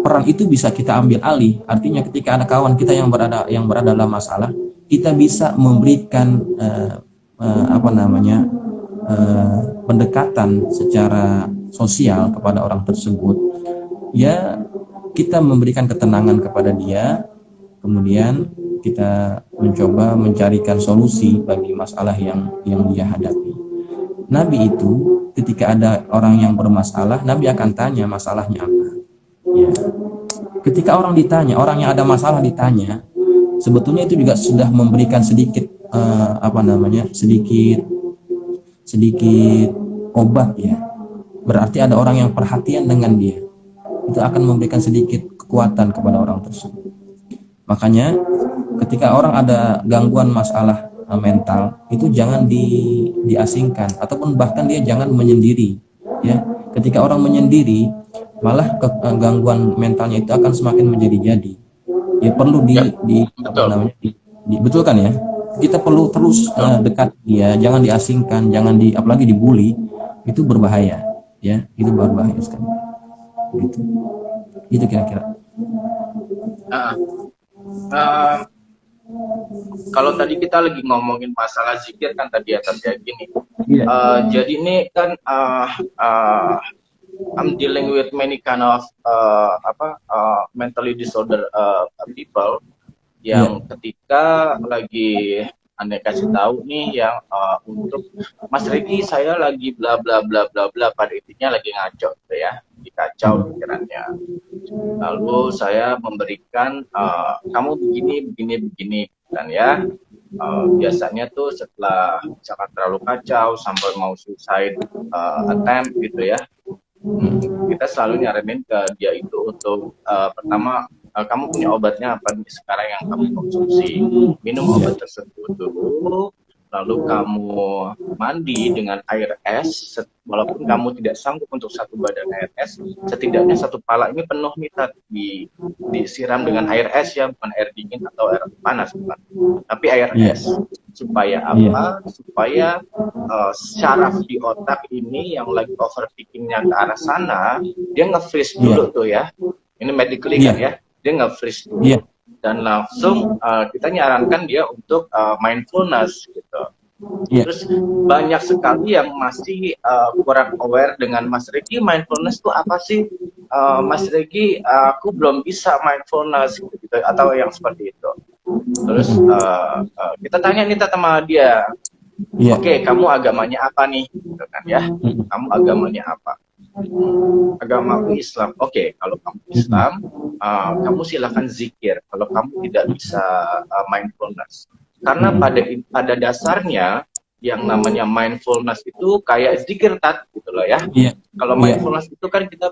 peran itu bisa kita ambil alih. Artinya ketika ada kawan kita yang berada dalam masalah, kita bisa memberikan pendekatan secara sosial kepada orang tersebut. Ya, kita memberikan ketenangan kepada dia, kemudian kita mencoba mencarikan solusi bagi masalah yang dia hadapi. Nabi itu ketika ada orang yang bermasalah, Nabi akan tanya masalahnya apa. Ya. Ketika orang yang ada masalah ditanya, sebetulnya itu juga sudah memberikan sedikit sedikit obat ya. Berarti ada orang yang perhatian dengan dia. Itu akan memberikan sedikit kekuatan kepada orang tersebut. Makanya ketika orang ada gangguan masalah mental, itu jangan diasingkan ataupun bahkan dia jangan menyendiri ya. Ketika orang menyendiri, malah gangguan mentalnya itu akan semakin menjadi-jadi. Ya perlu dibetulkan ya. Kita perlu terus dekat dia, jangan diasingkan, apalagi dibully, itu berbahaya ya, itu berbahaya sekali. Gitu kira-kira. Kalau tadi kita lagi ngomongin masalah zikir kan tadi ya gini. Jadi ini kan I'm dealing with many kind of mentally disorder people yang ketika lagi Anda kasih tahu nih yang untuk Mas Regi saya lagi bla bla bla bla bla, pada intinya lagi ngaco gitu ya, dikacau pikirannya. Lalu saya memberikan kamu begini kan ya. biasanya tuh setelah misalkan terlalu kacau sampai mau suicide attempt gitu ya, kita selalu nyaranin ke dia itu untuk pertama, kamu punya obatnya apa nih sekarang yang kamu konsumsi, minum obat tersebut dulu, lalu kamu mandi dengan air es, walaupun kamu tidak sanggup untuk satu badan air es, setidaknya satu pala ini penuh nih disiram dengan air es ya, bukan air dingin atau air panas, bukan, tapi air es. Supaya apa? Supaya syaraf di otak ini yang lagi overthinkingnya ke arah sana, dia nge-freeze dulu tuh ya. Ini medically kan ya, dia nge-freeze dulu. Dan langsung kita nyarankan dia untuk mindfulness gitu. Terus banyak sekali yang masih kurang aware dengan Mas Regi, mindfulness itu apa sih? Mas Regi, aku belum bisa mindfulness gitu, atau yang seperti itu. Terus kita tanya nih sama dia, oke, kamu agamanya apa nih? Gitu kan ya, kamu agamanya apa? Agamaku Islam. Oke, kalau kamu Islam, kamu silakan zikir. Kalau kamu tidak bisa mindfulness, karena pada dasarnya yang namanya mindfulness itu kayak zikir gitu loh ya. Kalau mindfulness itu kan kita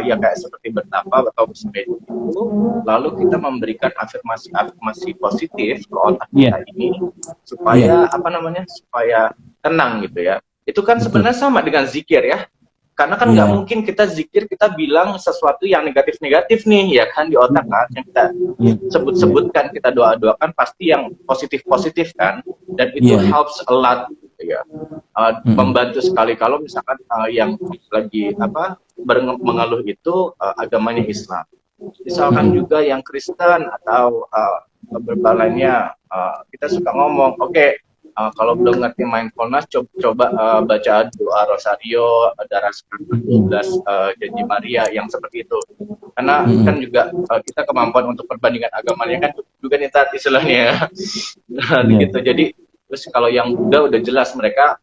ya kayak seperti bertapa atau bersepeda itu, lalu kita memberikan afirmasi positif ke otak kita ini supaya apa namanya, supaya tenang gitu ya. Itu kan sebenarnya sama dengan zikir ya. Karena kan nggak mungkin kita zikir, kita bilang sesuatu yang negatif-negatif nih, ya kan, di otak kan, yang kita sebut-sebutkan, kita doa-doakan pasti yang positif-positif kan, dan itu helps a lot, gitu ya. Membantu sekali kalau misalkan yang lagi mengeluh itu agamanya Islam. Misalkan juga yang Kristen atau beberapa lainnya, kita suka ngomong, oke, kalau belum ngerti mindfulness, coba baca doa Rosario, darah sekarang 12 janji Maria, yang seperti itu. Karena kan juga kita kemampuan untuk perbandingan agamanya kan juga nih tadi istilahnya. Gitu. Jadi terus kalau yang Buddha udah jelas mereka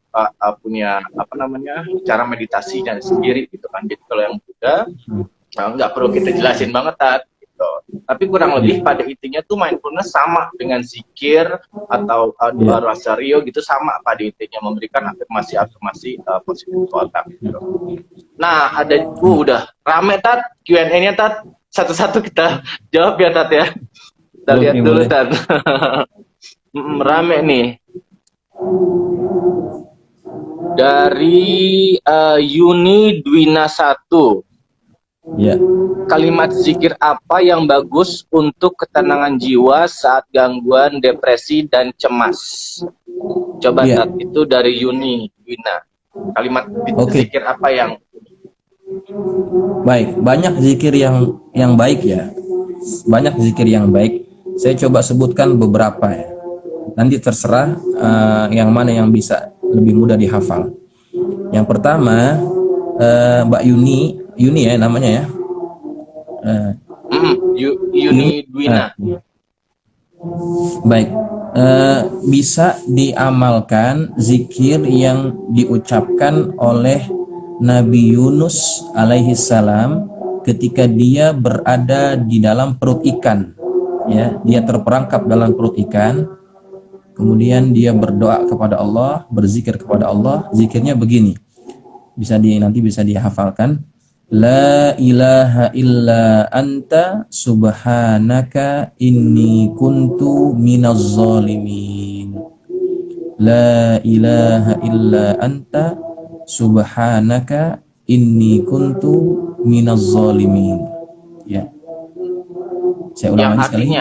punya apa namanya, cara meditasinya sendiri gitu kan. Jadi kalau yang Buddha nggak perlu kita jelasin banget gitu. Tapi kurang lebih pada intinya tuh mindfulness sama dengan zikir atau doa Rosario gitu, sama pada intinya, memberikan afirmasi positif ke otak gitu. Nah, ada udah rame Tat Q&A-nya Tat, satu-satu kita jawab ya Tat ya. Kita lihat dulu Tat. Rame nih. Dari Yuni Dwina 1. Kalimat zikir apa yang bagus untuk ketenangan jiwa saat gangguan depresi dan cemas? Coba Tat, itu dari Yuni Dwina. Kalimat zikir apa yang baik? Banyak zikir yang baik ya. Banyak zikir yang baik. Saya coba sebutkan beberapa ya. Nanti terserah yang mana yang bisa lebih mudah dihafal. Yang pertama, Mbak Yuni ya namanya ya. Yuni Dwina. Baik, bisa diamalkan zikir yang diucapkan oleh Nabi Yunus alaihi salam ketika dia berada di dalam perut ikan. Ya, dia terperangkap dalam perut ikan. Kemudian dia berdoa kepada Allah, berzikir kepada Allah. Zikirnya begini. Nanti bisa dihafalkan. La ilaha illa anta subhanaka inni kuntu minaz zalimin. La ilaha illa anta subhanaka inni kuntu minaz zalimin. Ya. Saya ulang lagi sekali.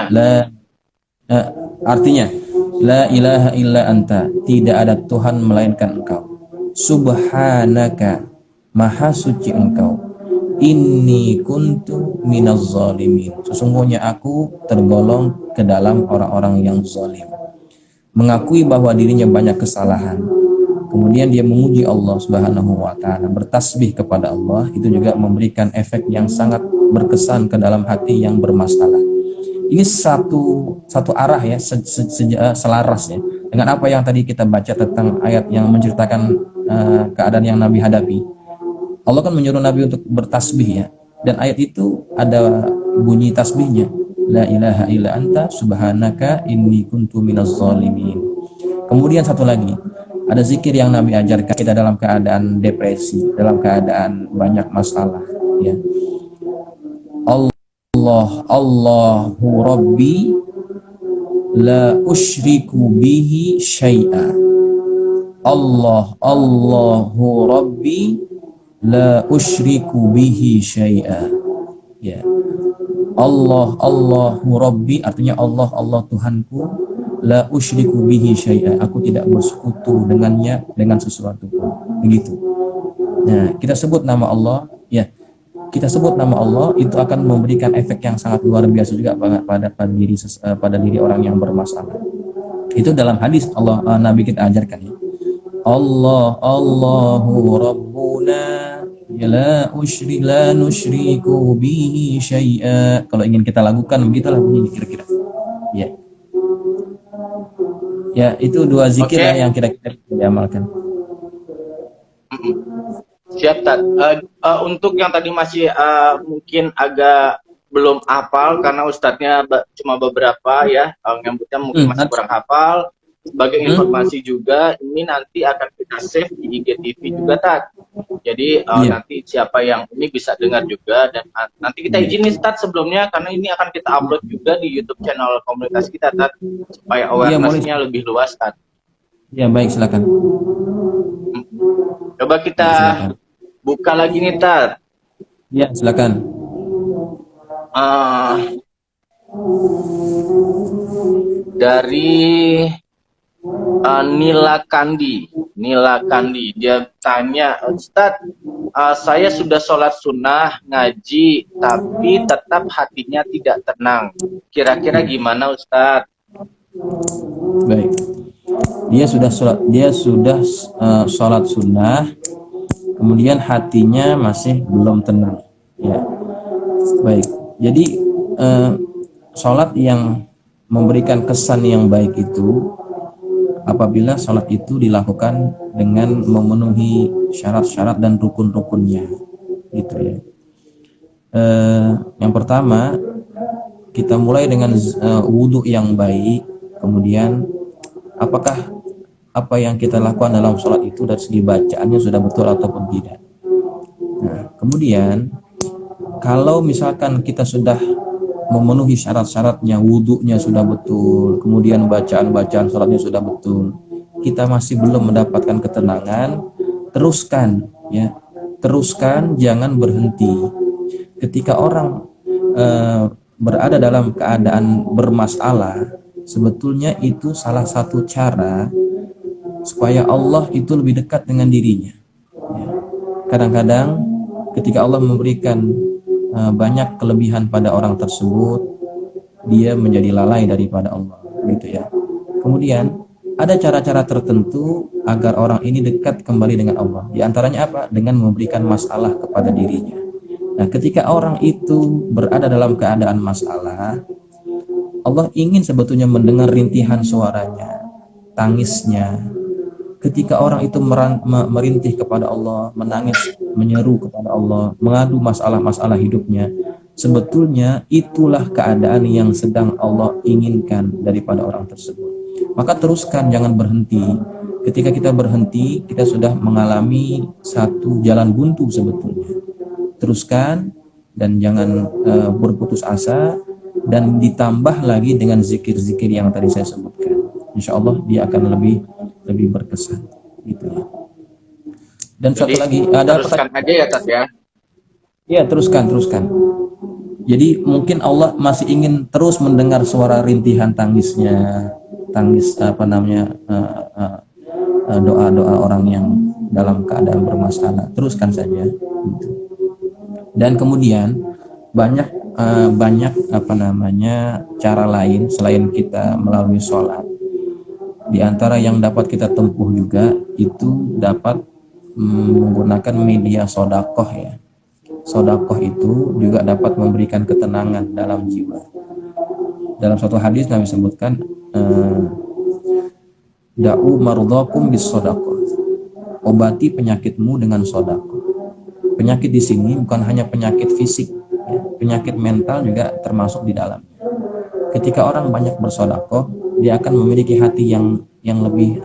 Artinya la ilaha illa anta, tidak ada Tuhan melainkan Engkau. Subhanaka, maha suci Engkau. Inni kuntu minaz zalimin, sesungguhnya aku tergolong ke dalam orang-orang yang zalim. Mengakui bahwa dirinya banyak kesalahan. Kemudian dia memuji Allah Subhanahu wa taala, bertasbih kepada Allah, itu juga memberikan efek yang sangat berkesan ke dalam hati yang bermasalah. Ini satu arah ya, selaras ya dengan apa yang tadi kita baca tentang ayat yang menceritakan keadaan yang Nabi hadapi. Allah kan menyuruh Nabi untuk bertasbih ya, dan ayat itu ada bunyi tasbihnya. la ilaha illa anta subhanaka inni kuntu minaz zalimin. Kemudian satu lagi, ada zikir yang Nabi ajarkan kita dalam keadaan depresi, dalam keadaan banyak masalah, ya. Allahu Rabbi la usyriku bihi syai'a. Allahu Rabbi la usyriku bihi syai'a. Ya. Allahu Rabbi artinya Allah Tuhanku, la usyriku bihi syai'a, aku tidak bersekutu dengannya dengan sesuatu pun. Begitu. Nah, kita sebut nama Allah, ya. Kita sebut nama Allah itu akan memberikan efek yang sangat luar biasa juga pada diri orang yang bermasalah. Itu dalam hadis Nabi kita ajarkan, ya. Allahu Rabbuna la nusyriku bihi syai'a. Kalau ingin kita lakukan begitulah bunyi kira-kira. Ya. Ya, itu dua zikir yang kira-kira diamalkan. Siap, Tat. Untuk yang tadi masih mungkin agak belum hafal karena ustadznya cuma beberapa, ya, nyambutnya mungkin masih kurang hafal. Sebagai informasi juga, ini nanti akan kita save di IGTV juga, Tat. Jadi nanti siapa yang ini bisa dengar juga, dan nanti kita izinin, Tat, sebelumnya karena ini akan kita upload juga di YouTube channel komunitas kita, Tat, supaya awareness-nya lebih luas, Tat. Ya, baik, silakan. Coba kita buka lagi nih, Tat. Ya, silakan. Dari Nila Kandi, dia tanya, Ustadz, saya sudah sholat sunnah, ngaji, tapi tetap hatinya tidak tenang. Kira-kira gimana, Ustadz? Baik. Dia sudah sholat sunnah, kemudian hatinya masih belum tenang. Ya. Baik. Jadi sholat yang memberikan kesan yang baik itu apabila sholat itu dilakukan dengan memenuhi syarat-syarat dan rukun-rukunnya, gitu ya. Yang pertama, kita mulai dengan wudhu yang baik. Kemudian, apakah apa yang kita lakukan dalam sholat itu dari segi bacaannya sudah betul ataupun tidak. Nah, kemudian kalau misalkan kita sudah memenuhi syarat-syaratnya, wudhunya sudah betul, kemudian bacaan-bacaan sholatnya sudah betul, kita masih belum mendapatkan ketenangan, teruskan, ya, teruskan, jangan berhenti. Ketika orang berada dalam keadaan bermasalah, sebetulnya itu salah satu cara supaya Allah itu lebih dekat dengan dirinya. Ya. Kadang-kadang ketika Allah memberikan banyak kelebihan pada orang tersebut, dia menjadi lalai daripada Allah, gitu ya. Kemudian ada cara-cara tertentu agar orang ini dekat kembali dengan Allah. Di antaranya apa? Dengan memberikan masalah kepada dirinya. Nah, ketika orang itu berada dalam keadaan masalah, Allah ingin sebetulnya mendengar rintihan suaranya, tangisnya. Ketika orang itu merintih kepada Allah, menangis, menyeru kepada Allah, mengadu masalah-masalah hidupnya, sebetulnya itulah keadaan yang sedang Allah inginkan daripada orang tersebut. Maka teruskan, jangan berhenti. Ketika kita berhenti, kita sudah mengalami satu jalan buntu sebetulnya. Teruskan dan jangan berputus asa, dan ditambah lagi dengan zikir-zikir yang tadi saya sebutkan. Insya Allah dia akan lebih berkesan, gitu ya. Dan jadi, satu lagi ada teruskan aja ya, Tat, ya. Ya, teruskan. Jadi mungkin Allah masih ingin terus mendengar suara rintihan tangisnya, doa-doa orang yang dalam keadaan bermasalah. Teruskan saja, gitu. Dan kemudian banyak cara lain selain kita melalui sholat. Di antara yang dapat kita tempuh juga itu dapat menggunakan media sodakoh, ya. Sodakoh itu juga dapat memberikan ketenangan dalam jiwa. Dalam suatu hadis Nabi sebutkan, da'u marudhakum bis sodakoh, obati penyakitmu dengan sodakoh. Penyakit di sini bukan hanya penyakit fisik, ya. Penyakit mental juga termasuk di dalamnya. ketika orang banyak bersedekah, dia akan memiliki hati yang lebih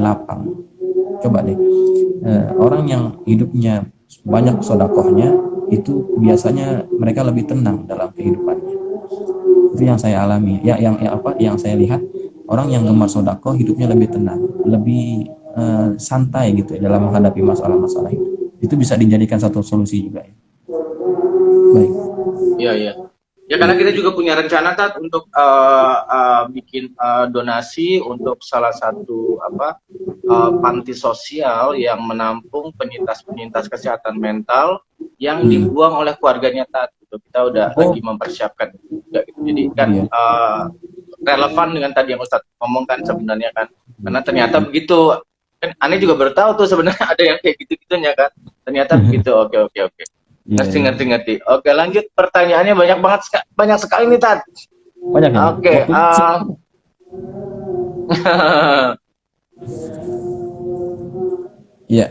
lapang. Coba deh, orang yang hidupnya banyak sedekahnya itu biasanya mereka lebih tenang dalam kehidupannya. Itu yang saya alami, yang saya lihat, orang yang gemar sedekah hidupnya lebih tenang, lebih santai gitu ya dalam menghadapi masalah-masalah itu. Itu bisa dijadikan satu solusi juga ya. Baik. Iya, iya. Ya karena kita juga punya rencana Tat untuk bikin donasi untuk salah satu panti sosial yang menampung penyintas-penyintas kesehatan mental yang dibuang oleh keluarganya Tat. Gitu. Kita udah lagi mempersiapkan juga gitu. Jadi kan relevan dengan tadi yang Ustadz ngomong kan sebenarnya kan. Karena ternyata begitu. Kan aneh juga baru tahu tuh sebenarnya ada yang kayak gitu-gitunya kan. Ternyata begitu. Oke. Ngerti. Oke, lanjut pertanyaannya banyak sekali nih Tat. Banyak ya? Oke. Iya.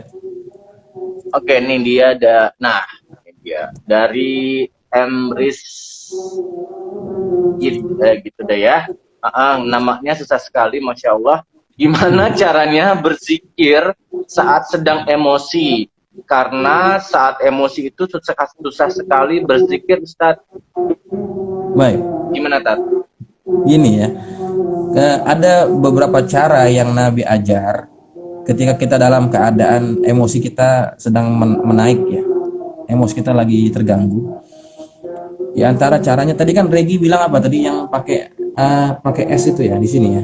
Oke, ini dia ini dia dari Emris gitu deh ya. Namanya susah sekali, Masya Allah. Gimana caranya berzikir saat sedang emosi? Karena saat emosi itu susah sekali berzikir, Ustaz. Baik. Gimana, Tat? Gini ya, ada beberapa cara yang Nabi ajar ketika kita dalam keadaan emosi kita sedang menaik ya, emosi kita lagi terganggu. Di antara caranya tadi kan Regi bilang apa tadi yang pakai S itu ya di sini ya?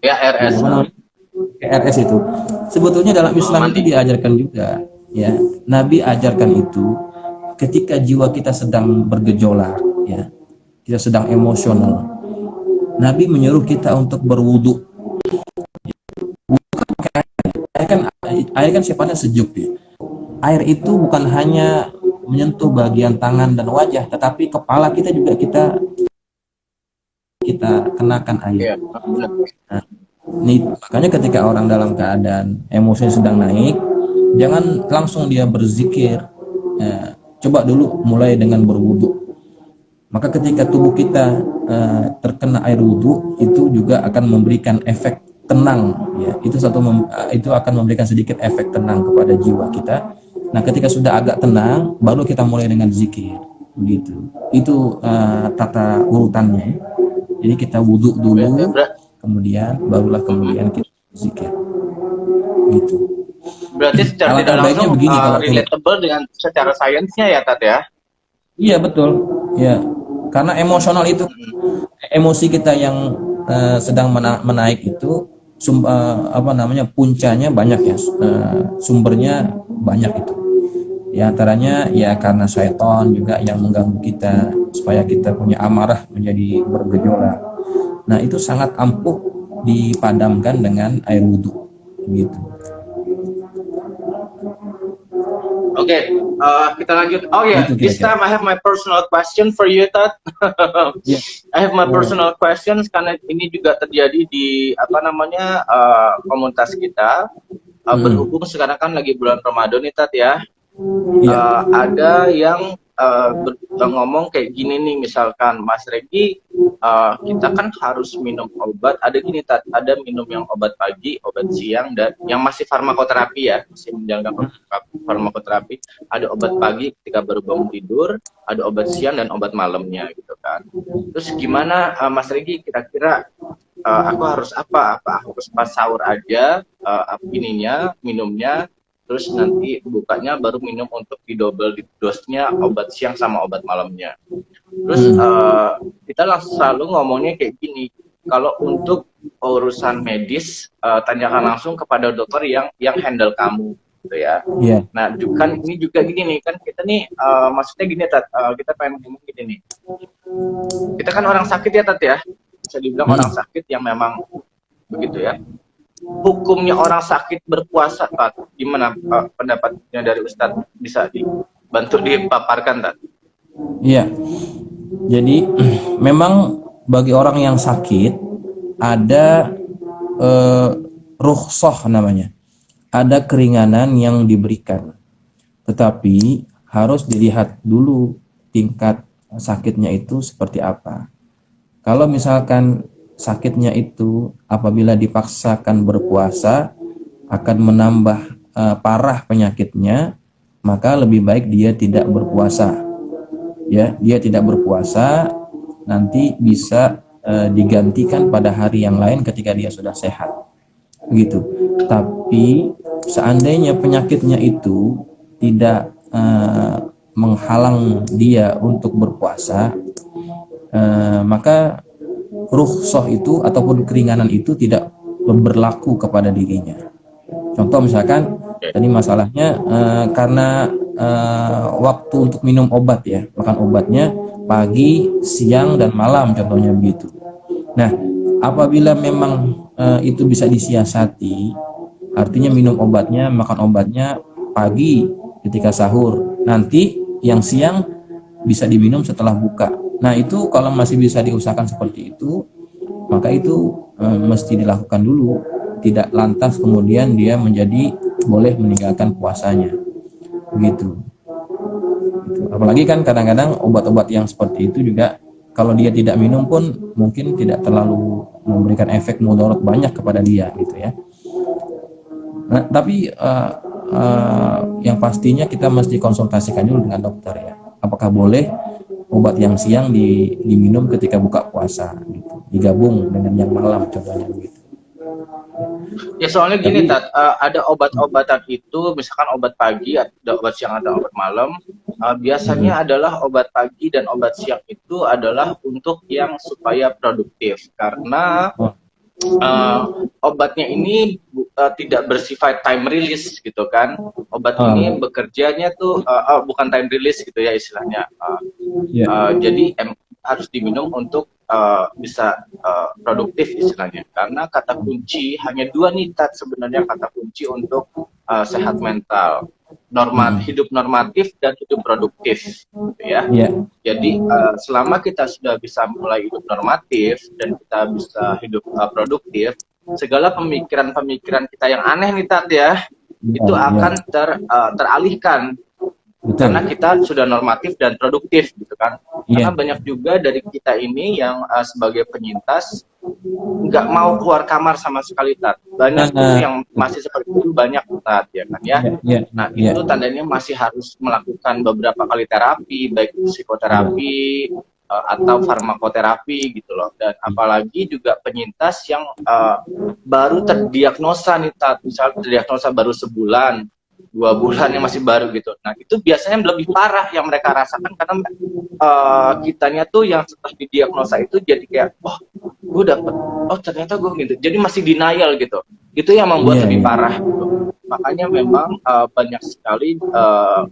Ya, RS. RS itu sebetulnya dalam Islam itu diajarkan juga ya. Nabi ajarkan itu ketika jiwa kita sedang bergejolak ya, kita sedang emosional. Nabi menyuruh kita untuk berwudu. Air kan sifatnya sejuk ya. Air itu bukan hanya menyentuh bagian tangan dan wajah, tetapi kepala kita juga kita kenakan air. Nah, makanya ketika orang dalam keadaan emosi sedang naik, jangan langsung dia berzikir. Coba dulu mulai dengan berwudu. Maka ketika tubuh kita terkena air wudu, itu juga akan memberikan efek tenang. Ya, itu akan memberikan sedikit efek tenang kepada jiwa kita. Nah, ketika sudah agak tenang, baru kita mulai dengan zikir. Begitu. Itu tata urutannya. Jadi kita wudu dulu, kemudian kita zikir. Gitu. Berarti secara tidak langsung begini, relatable dengan secara sainsnya ya Tat ya? Iya betul. Ya, karena emosional itu emosi kita yang sedang menaik itu puncanya banyak ya, sumbernya banyak itu. Di antaranya ya karena syaitan juga yang mengganggu kita supaya kita punya amarah menjadi bergejolak. Nah, itu sangat ampuh dipadamkan dengan air wudhu gitu. Oke, kita lanjut. Oh ya, this time I have my personal question for you, Tat. Yeah. I have my personal questions karena ini juga terjadi di komunitas kita. Berhubung sekarang kan lagi bulan Ramadan nih, Tat ya. Ada yang ngomong kayak gini nih, misalkan Mas Regi, kita kan harus minum obat. Ada gini Tat, ada minum yang obat pagi, obat siang, dan yang masih farmakoterapi ya, masih menjalankan farmakoterapi. Ada obat pagi ketika baru bangun tidur, ada obat siang dan obat malamnya gitu kan. Terus gimana Mas Regi, kira-kira aku harus apa? Aku harus pas sahur aja minumnya, terus nanti bukanya baru minum untuk di dosnya obat siang sama obat malamnya. Terus kita selalu ngomongnya kayak gini, kalau untuk urusan medis tanyakan langsung kepada dokter yang handle kamu gitu ya. Nah ini juga gini nih, kan kita nih maksudnya gini Tat, kita pengen ngomong gini nih, kita kan orang sakit ya Tat ya, bisa dibilang orang sakit yang memang begitu ya. Hukumnya orang sakit berpuasa, Pak, gimana pendapatnya dari Ustadz? Bisa dibantu dipaparkan, Tat? Iya, jadi memang bagi orang yang sakit ada rukhsah namanya, ada keringanan yang diberikan, tetapi harus dilihat dulu tingkat sakitnya itu seperti apa. Kalau misalkan sakitnya itu apabila dipaksakan berpuasa akan menambah parah penyakitnya, maka lebih baik dia tidak berpuasa. Ya, dia tidak berpuasa, nanti bisa digantikan pada hari yang lain ketika dia sudah sehat. Begitu. Tapi seandainya penyakitnya itu tidak menghalang dia untuk berpuasa, maka rukhsah itu ataupun keringanan itu tidak berlaku kepada dirinya. Contoh misalkan tadi masalahnya karena waktu untuk minum obat ya, makan obatnya pagi, siang, dan malam contohnya begitu. Nah, apabila memang itu bisa disiasati, artinya minum obatnya, makan obatnya pagi ketika sahur, nanti yang siang bisa diminum setelah buka. Nah, itu kalau masih bisa diusahakan seperti itu, maka itu mesti dilakukan dulu, tidak lantas kemudian dia menjadi boleh meninggalkan puasanya. Begitu. Apalagi kan kadang-kadang obat-obat yang seperti itu juga kalau dia tidak minum pun mungkin tidak terlalu memberikan efek mudarat banyak kepada dia gitu ya. Nah, tapi yang pastinya kita mesti konsultasikan dulu dengan dokter ya. Apakah boleh obat yang siang diminum ketika buka puasa gitu, digabung dengan yang malam contohnya begitu. Ya soalnya gini Tat, ada obat-obatan itu, misalkan obat pagi, ada obat siang, ada obat malam. Biasanya adalah obat pagi dan obat siang itu adalah untuk yang supaya produktif, karena obatnya ini tidak bersifat time release gitu kan. Obat ini bekerjanya tuh bukan time release gitu ya istilahnya. Jadi harus diminum untuk bisa produktif istilahnya. Karena kata kunci hanya dua nih Tat, sebenarnya kata kunci untuk sehat mental. Hidup normatif dan hidup produktif gitu ya. Jadi selama kita sudah bisa mulai hidup normatif dan kita bisa hidup produktif, segala pemikiran-pemikiran kita yang aneh nih Tat ya, itu akan teralihkan. Karena kita sudah normatif dan produktif gitu kan. Karena banyak juga dari kita ini yang sebagai penyintas nggak mau keluar kamar sama sekali Tat. Banyak tuh yang masih seperti itu, banyak Tat ya kan ya. Nah itu tandanya masih harus melakukan beberapa kali terapi, baik psikoterapi atau farmakoterapi gitu loh. Dan apalagi juga penyintas yang baru terdiagnosa nih Tat, misalnya terdiagnosa baru sebulan, 2 bulan yang masih baru gitu. Nah itu biasanya lebih parah yang mereka rasakan, karena kitanya tuh yang setelah didiagnosa itu jadi kayak, oh gue dapet, oh ternyata gue gitu. Jadi masih denial gitu. Itu yang membuat lebih parah gitu. Makanya memang banyak sekali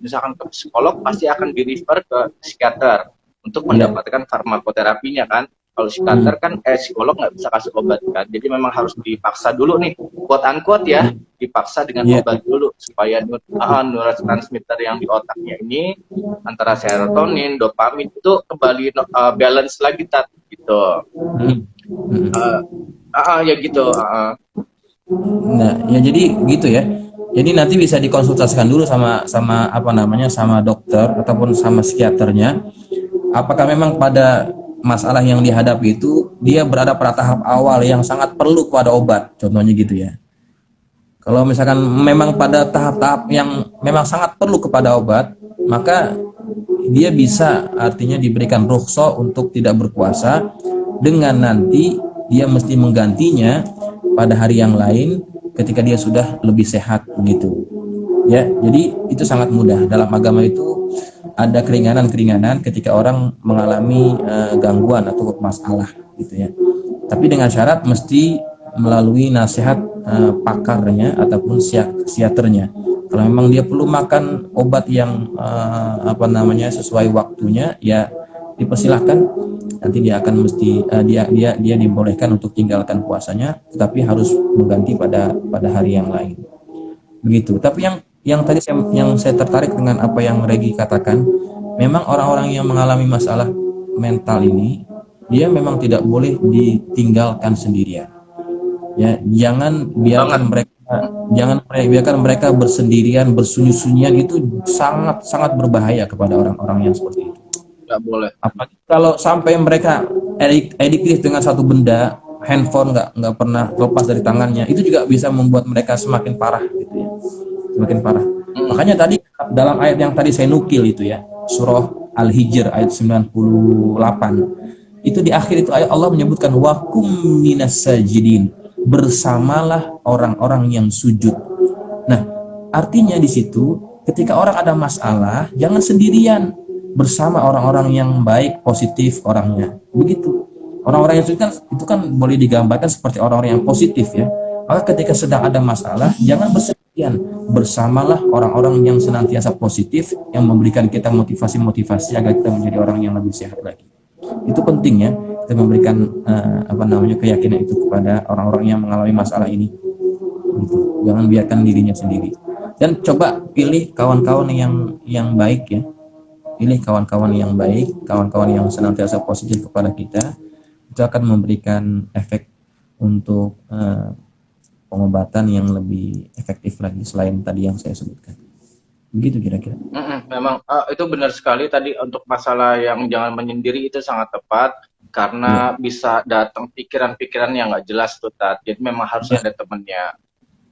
misalkan ke psikolog pasti akan di-refer ke psikiater untuk mendapatkan farmakoterapinya kan. Kalau psikiater kan psikolog nggak bisa kasih obat kan, jadi memang harus dipaksa dulu nih, quote unquote ya, dipaksa dengan obat dulu supaya neurotransmitter yang di otaknya ini antara serotonin, dopamin itu kembali balance lagi Tat gitu. Ya gitu. Nah ya jadi gitu ya. Jadi nanti bisa dikonsultasikan dulu sama apa namanya, sama dokter ataupun sama psikiaternya. Apakah memang pada masalah yang dihadapi itu dia berada pada tahap awal yang sangat perlu kepada obat, contohnya gitu ya. Kalau misalkan memang pada tahap-tahap yang memang sangat perlu kepada obat, maka dia bisa artinya diberikan rukhsah untuk tidak berpuasa, dengan nanti dia mesti menggantinya pada hari yang lain ketika dia sudah lebih sehat begitu. Ya, jadi itu sangat mudah. Dalam agama itu ada keringanan-keringanan ketika orang mengalami gangguan atau masalah gitu ya. Tapi dengan syarat mesti melalui nasihat pakarnya ataupun psikiaternya. Kalau memang dia perlu makan obat yang sesuai waktunya, ya dipersilahkan. Nanti dia akan dia dibolehkan untuk tinggalkan puasanya, tetapi harus mengganti pada hari yang lain. Begitu. Tapi yang tadi saya tertarik dengan apa yang Regi katakan, memang orang-orang yang mengalami masalah mental ini, dia memang tidak boleh ditinggalkan sendirian. Ya, jangan biarkan mereka bersendirian, bersunyi-sunyian, itu sangat berbahaya kepada orang-orang yang seperti itu. nggak boleh. Apalagi kalau sampai mereka adiktif dengan satu benda, handphone nggak pernah lepas dari tangannya, itu juga bisa membuat mereka semakin parah gitu ya, semakin parah. Mm-mm. Makanya tadi dalam ayat yang tadi saya nukil itu ya, surah Al-Hijr ayat 98, itu di akhir itu ayat Allah menyebutkan wakum minas sajidin, bersamalah orang-orang yang sujud. Nah, artinya di situ ketika orang ada masalah, jangan sendirian, bersama orang-orang yang baik, positif orangnya. Begitu. Orang-orang yang itu kan boleh digambarkan seperti orang-orang yang positif ya. Maka ketika sedang ada masalah, jangan bersendirian, bersamalah orang-orang yang senantiasa positif, yang memberikan kita motivasi-motivasi agar kita menjadi orang yang lebih sehat lagi. Itu penting ya, kita memberikan keyakinan itu kepada orang-orang yang mengalami masalah ini. Gitu. Jangan biarkan dirinya sendiri. Dan coba pilih kawan-kawan yang baik ya. Pilih kawan-kawan yang baik, kawan-kawan yang senantiasa positif kepada kita. Itu akan memberikan efek untuk pengobatan yang lebih efektif lagi selain tadi yang saya sebutkan. Begitu kira-kira. Memang itu benar sekali tadi untuk masalah yang jangan menyendiri itu sangat tepat karena bisa datang pikiran-pikiran yang nggak jelas tuh Tat. Jadi memang harus ada temennya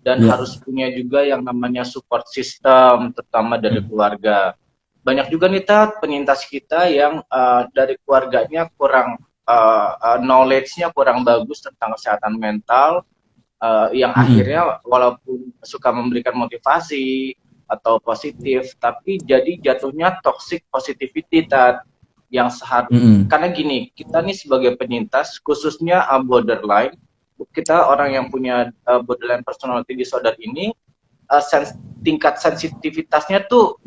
dan harus punya juga yang namanya support system terutama dari keluarga. Banyak juga nih Tat penyintas kita yang dari keluarganya kurang knowledge-nya kurang bagus tentang kesehatan mental yang akhirnya walaupun suka memberikan motivasi atau positif, tapi jadi jatuhnya toxic positivity yang karena gini, kita nih sebagai penyintas khususnya borderline, kita orang yang punya borderline personality disorder ini tingkat sensitivitasnya tuh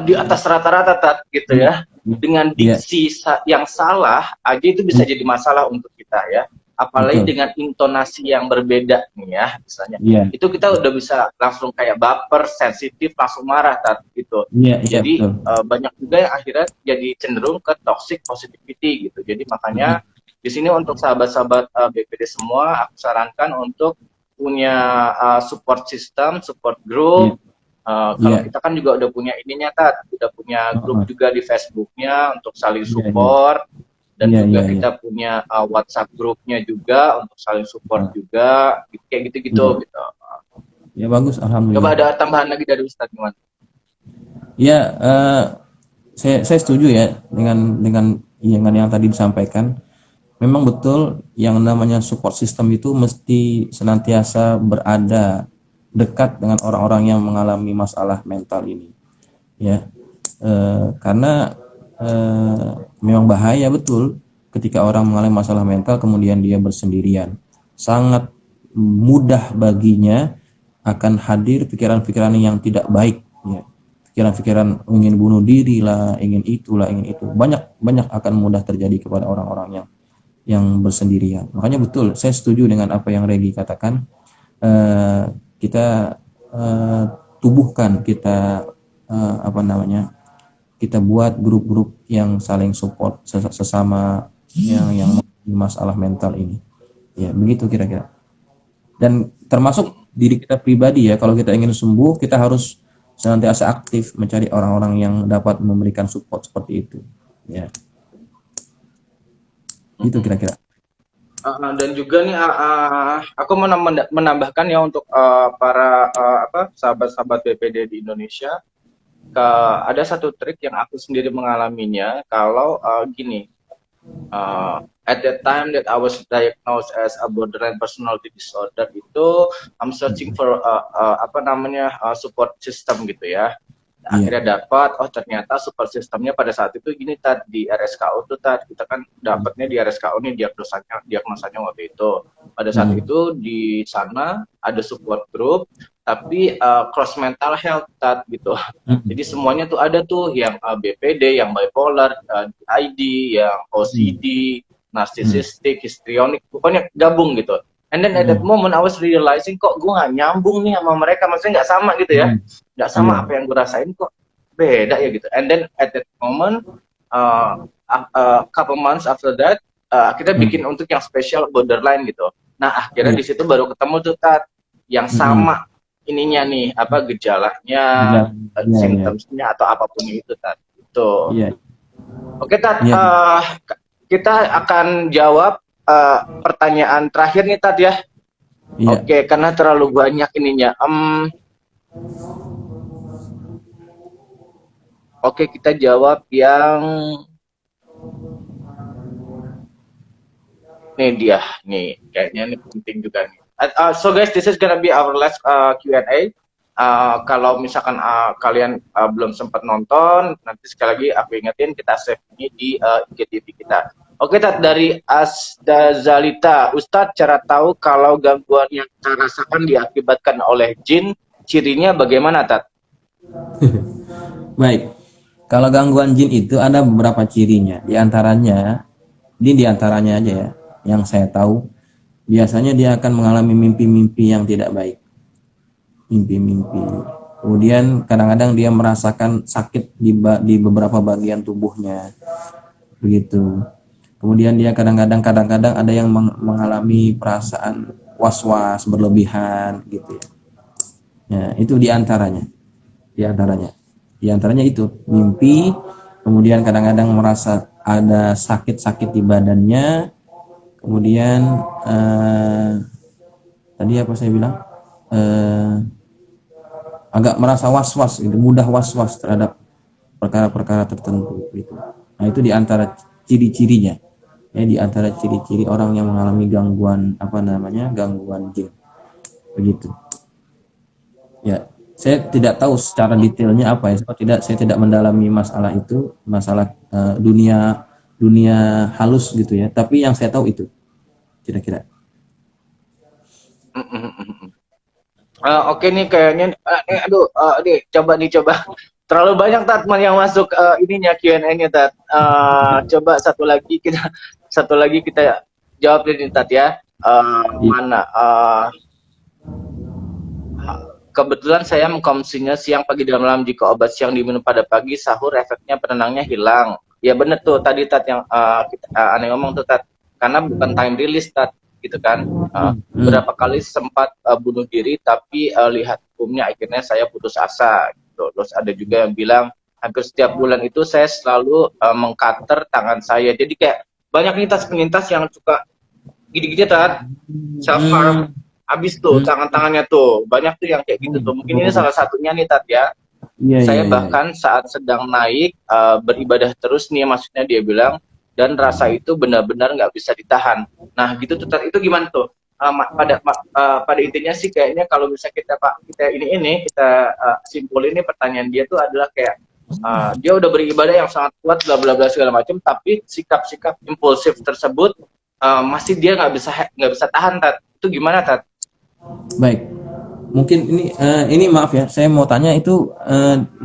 di atas rata-rata gitu ya. Dengan diksi yang salah aja itu bisa jadi masalah untuk kita ya. Apalagi dengan intonasi yang berbeda nih ya, misalnya. Itu kita udah bisa langsung kayak baper, sensitif, langsung marah gitu. Jadi banyak juga yang akhirnya jadi cenderung ke toxic positivity gitu. Jadi makanya di sini untuk sahabat-sahabat BPD semua, aku sarankan untuk punya support system, support group. Kalau kita kan juga udah punya ininya udah punya grup juga di Facebooknya untuk saling support. Dan juga kita punya WhatsApp grupnya juga untuk saling support juga, kayak gitu-gitu gitu. Ya bagus, alhamdulillah. Coba ada tambahan lagi dari Ustadz gimana? Ya, saya setuju ya dengan yang tadi disampaikan. Memang betul yang namanya support system itu mesti senantiasa berada dekat dengan orang-orang yang mengalami masalah mental ini. Ya, karena memang bahaya betul ketika orang mengalami masalah mental kemudian dia bersendirian. Sangat mudah baginya akan hadir pikiran-pikiran yang tidak baik ya. Pikiran-pikiran ingin bunuh diri lah, ingin itulah, ingin itu. Banyak akan mudah terjadi kepada orang-orang yang bersendirian. Makanya betul, saya setuju dengan apa yang Regi katakan. Kita tubuhkan, kita kita buat grup-grup yang saling support sesama yang masalah mental ini. Ya, begitu kira-kira. Dan termasuk diri kita pribadi ya, kalau kita ingin sembuh, kita harus senantiasa aktif mencari orang-orang yang dapat memberikan support seperti itu. Ya. Gitu kira-kira. Dan juga nih aku mau menambahkan ya untuk para sahabat-sahabat BPD di Indonesia. Ada satu trik yang aku sendiri mengalaminya kalau gini, at that time that I was diagnosed as a borderline personality disorder itu I'm searching for support system gitu ya. Akhirnya dapat, ternyata support systemnya pada saat itu gini di RSKO tuh kita kan dapatnya di RSKO nih diagnosanya waktu itu. Pada saat itu di sana ada support group tapi cross mental health gitu. Jadi semuanya tuh ada tuh yang BPD, yang bipolar, ID, yang OCD, narcissistic, histrionik, pokoknya gabung gitu. And then at that moment I was realizing kok gue gak nyambung nih sama mereka, maksudnya gak sama gitu ya, gak sama apa yang gue rasain, kok beda ya gitu. And then at that moment couple months after that kita bikin untuk yang spesial borderline gitu. Nah akhirnya di situ baru ketemu tuh yang sama ininya nih, gejalanya, symptomsnya atau apapun itu itu. Oke, Tat, Iya. kita akan jawab pertanyaan terakhir nih, Tat ya. Iya. Oke, karena terlalu banyak ininya. Oke, kita jawab yang nih dia, nih kayaknya ini penting juga nih. So guys, this is gonna be our last Q&A. Kalau misalkan kalian belum sempat nonton, nanti sekali lagi aku ingetin kita save ini di IGTV kita. Oke, Tat, dari Asdazalita, Ustadz, cara tahu kalau gangguan yang kita rasakan diakibatkan oleh jin, cirinya bagaimana, Tat? Baik. Kalau gangguan jin itu ada beberapa cirinya. Di antaranya aja ya, yang saya tahu, biasanya dia akan mengalami mimpi-mimpi yang tidak baik. Mimpi-mimpi. Kemudian kadang-kadang dia merasakan sakit di beberapa bagian tubuhnya. Begitu. Kemudian dia kadang-kadang ada yang mengalami perasaan was-was berlebihan gitu ya. Ya, itu di antaranya. Di antaranya itu mimpi, kemudian kadang-kadang merasa ada sakit-sakit di badannya, kemudian tadi apa saya bilang, agak merasa was-was gitu, mudah was-was terhadap perkara-perkara tertentu gitu. Nah, itu di antara ciri-cirinya. Ya, di antara ciri-ciri orang yang mengalami gangguan gangguan jin. Begitu. Ya, saya tidak tahu secara detailnya apa ya, saya tidak mendalami masalah itu, masalah dunia halus gitu ya. Tapi yang saya tahu itu kira-kira. Oke nih kayaknya, nih coba terlalu banyak, Tat, yang masuk ininya Q&A-nya, Tat. Coba satu lagi kita jawab nih, Tat ya. Mana? Kebetulan saya mengkonsumsinya siang, pagi, dan malam. Jika obat siang diminum pada pagi, sahur efeknya penenangnya hilang. Ya bener tuh tadi, Tat, yang aneh ngomong tuh, Tat. Karena bukan time release, Tat, gitu kan. Berapa kali sempat bunuh diri, tapi lihat hukumnya akhirnya saya putus asa gitu. Terus ada juga yang bilang hampir setiap bulan itu saya selalu mengcutter tangan saya. Jadi kayak banyak penyintas yang suka gini-gini, Tat, self harm. Habis tuh tangan-tangannya tuh banyak tuh yang kayak gitu tuh. Mungkin ini salah satunya nih, Tat ya. Saya bahkan saat sedang naik beribadah terus nih, maksudnya dia bilang, dan rasa itu benar-benar nggak bisa ditahan. Nah gitu tuh, Tat, itu gimana tuh? Pada intinya sih kayaknya kalau misalnya kita simpul ini, pertanyaan dia tuh adalah kayak dia udah beribadah yang sangat kuat bla bla bla segala macam, tapi sikap-sikap impulsif tersebut masih dia nggak bisa tahan, Tat. Itu gimana, Tat? Baik, mungkin ini maaf ya, saya mau tanya itu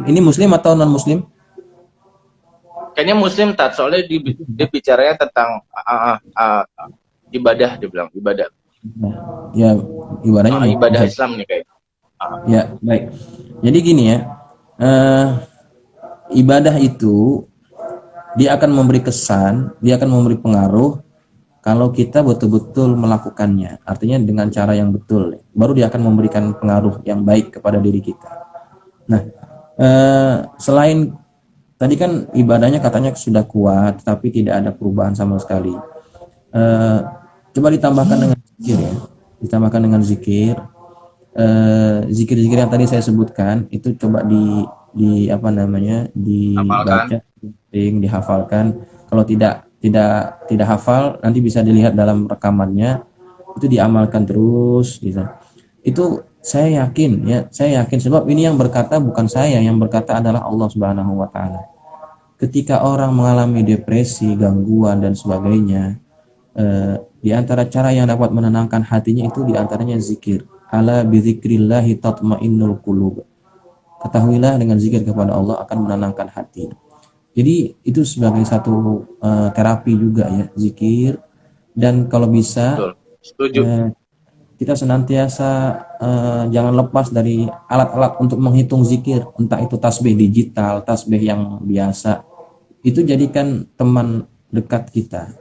ini muslim atau non muslim? Kayaknya muslim, Tat, soalnya dia bicaranya tentang ibadah, dia bilang ibadah. Ya, ibadahnya ibadah Islam nih kayak. Ya, baik. Jadi gini ya, ibadah itu dia akan memberi kesan, dia akan memberi pengaruh kalau kita betul-betul melakukannya, artinya dengan cara yang betul, baru dia akan memberikan pengaruh yang baik kepada diri kita. Nah, selain tadi kan ibadahnya katanya sudah kuat, tapi tidak ada perubahan sama sekali. Coba ditambahkan dengan zikir ya, ditambahkan dengan zikir, zikir-zikir yang tadi saya sebutkan itu coba dibaca, dihafalkan. Kalau tidak hafal, nanti bisa dilihat dalam rekamannya, itu diamalkan terus gitu. Itu saya yakin sebab ini yang berkata bukan saya, yang berkata adalah Allah Subhanahu wa taala. Ketika orang mengalami depresi, gangguan dan sebagainya, di antara cara yang dapat menenangkan hatinya itu di antaranya zikir. Ala bizikrillahi tatmainnul qulub. Ketahuilah dengan zikir kepada Allah akan menenangkan hati. Jadi itu sebagai satu terapi juga ya, zikir. Dan kalau bisa kita senantiasa jangan lepas dari alat-alat untuk menghitung zikir, entah itu tasbih digital, tasbih yang biasa. Itu jadikan teman dekat kita.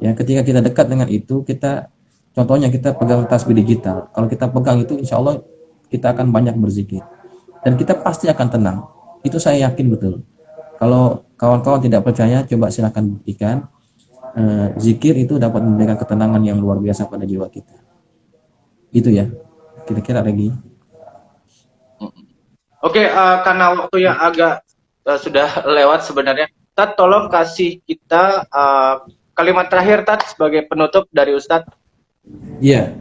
Ya, ketika kita dekat dengan itu, contohnya kita pegang tasbih digital. Kalau kita pegang itu, insya Allah kita akan banyak berzikir dan kita pasti akan tenang. Itu saya yakin betul. Kalau kawan-kawan tidak percaya, coba silakan buktikan. Zikir itu dapat memberikan ketenangan yang luar biasa pada jiwa kita. Itu ya, kira-kira lagi. Oke, karena waktu yang agak sudah lewat sebenarnya, Tat tolong kasih kita kalimat terakhir Tat sebagai penutup dari Ustadz. Iya,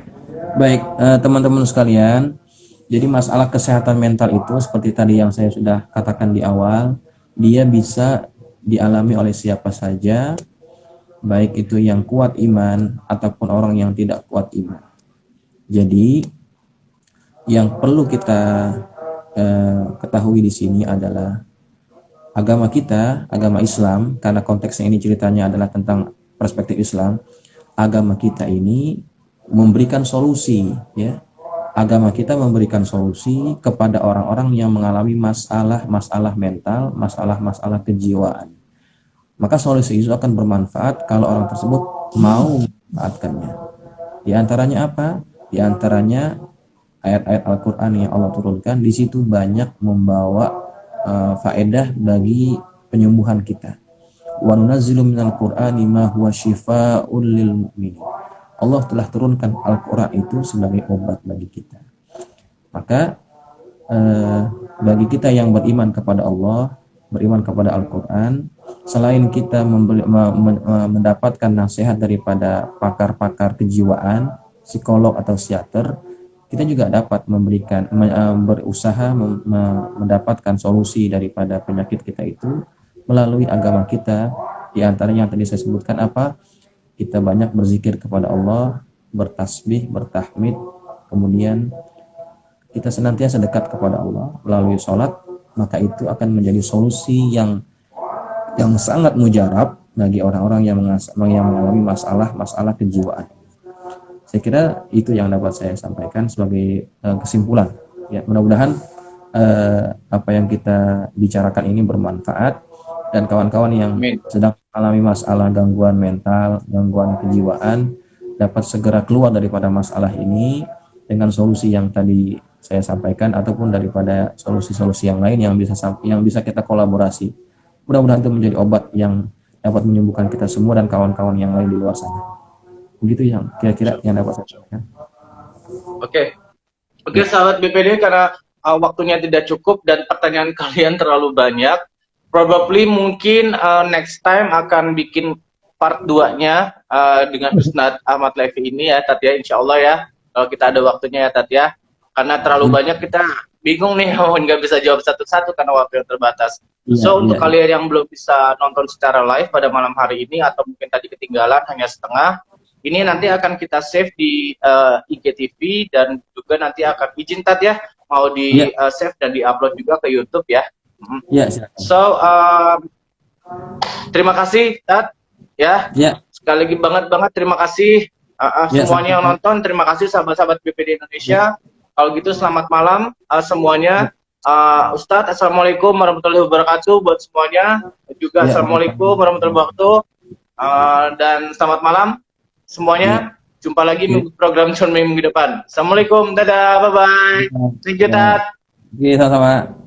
baik teman-teman sekalian. Jadi masalah kesehatan mental itu seperti tadi yang saya sudah katakan di awal, dia bisa dialami oleh siapa saja, baik itu yang kuat iman ataupun orang yang tidak kuat iman. Jadi yang perlu kita ketahui di sini adalah agama kita, agama Islam, karena konteksnya ini ceritanya adalah tentang perspektif Islam. Agama kita ini memberikan solusi, ya. Agama kita memberikan solusi kepada orang-orang yang mengalami masalah mental, masalah kejiwaan. Maka solusi itu akan bermanfaat kalau orang tersebut mau memanfaatkannya. Di antaranya apa? Di antaranya ayat-ayat Al-Quran yang Allah turunkan, di situ banyak membawa faedah bagi penyembuhan kita. Wa nunazzilu minal Qur'ani ma huwa syifaa'un lil mu'minin. Allah telah turunkan Al-Quran itu sebagai obat bagi kita. Maka bagi kita yang beriman kepada Allah, beriman kepada Al-Quran, selain kita mendapatkan nasihat daripada pakar-pakar kejiwaan, psikolog atau psikiater, kita juga dapat berusaha mendapatkan solusi daripada penyakit kita itu melalui agama kita. Di antaranya yang tadi saya sebutkan apa? Kita banyak berzikir kepada Allah, bertasbih, bertahmid, kemudian kita senantiasa dekat kepada Allah melalui sholat, maka itu akan menjadi solusi yang sangat mujarab bagi orang-orang yang mengalami masalah kejiwaan. Saya kira itu yang dapat saya sampaikan sebagai kesimpulan. Ya, mudah-mudahan apa yang kita bicarakan ini bermanfaat dan kawan-kawan yang sedang mengalami masalah gangguan mental, gangguan kejiwaan dapat segera keluar daripada masalah ini dengan solusi yang tadi saya sampaikan ataupun daripada solusi-solusi yang lain yang bisa kita kolaborasi. Mudah-mudahan itu menjadi obat yang dapat menyembuhkan kita semua dan kawan-kawan yang lain di luar sana. Begitu yang kira-kira yang dapat saya sampaikan. Oke, sahabat BPD, karena waktunya tidak cukup dan pertanyaan kalian terlalu banyak, probably mungkin next time akan bikin part 2-nya dengan Ustadz Ahmad Levi ini ya, Tat ya, insya Allah ya, kalau kita ada waktunya ya, Tat ya, karena terlalu banyak kita bingung nih, nggak bisa jawab satu-satu karena waktu yang terbatas. Untuk kalian yang belum bisa nonton secara live pada malam hari ini atau mungkin tadi ketinggalan hanya setengah, ini nanti akan kita save di IGTV dan juga nanti akan izin Tat ya, mau di save dan di-upload juga ke YouTube ya. Terima kasih Tat ya. Sekali lagi banget terima kasih semuanya yang nonton, terima kasih sahabat-sahabat BPD Indonesia. Kalau gitu selamat malam semuanya. Ustadz, assalamualaikum warahmatullahi wabarakatuh buat semuanya. Juga assalamualaikum warahmatullahi wabarakatuh. Dan selamat malam semuanya. Jumpa lagi minggu program minggu depan. Assalamualaikum, dadah, bye bye. Thank you, Tat. Sama-sama.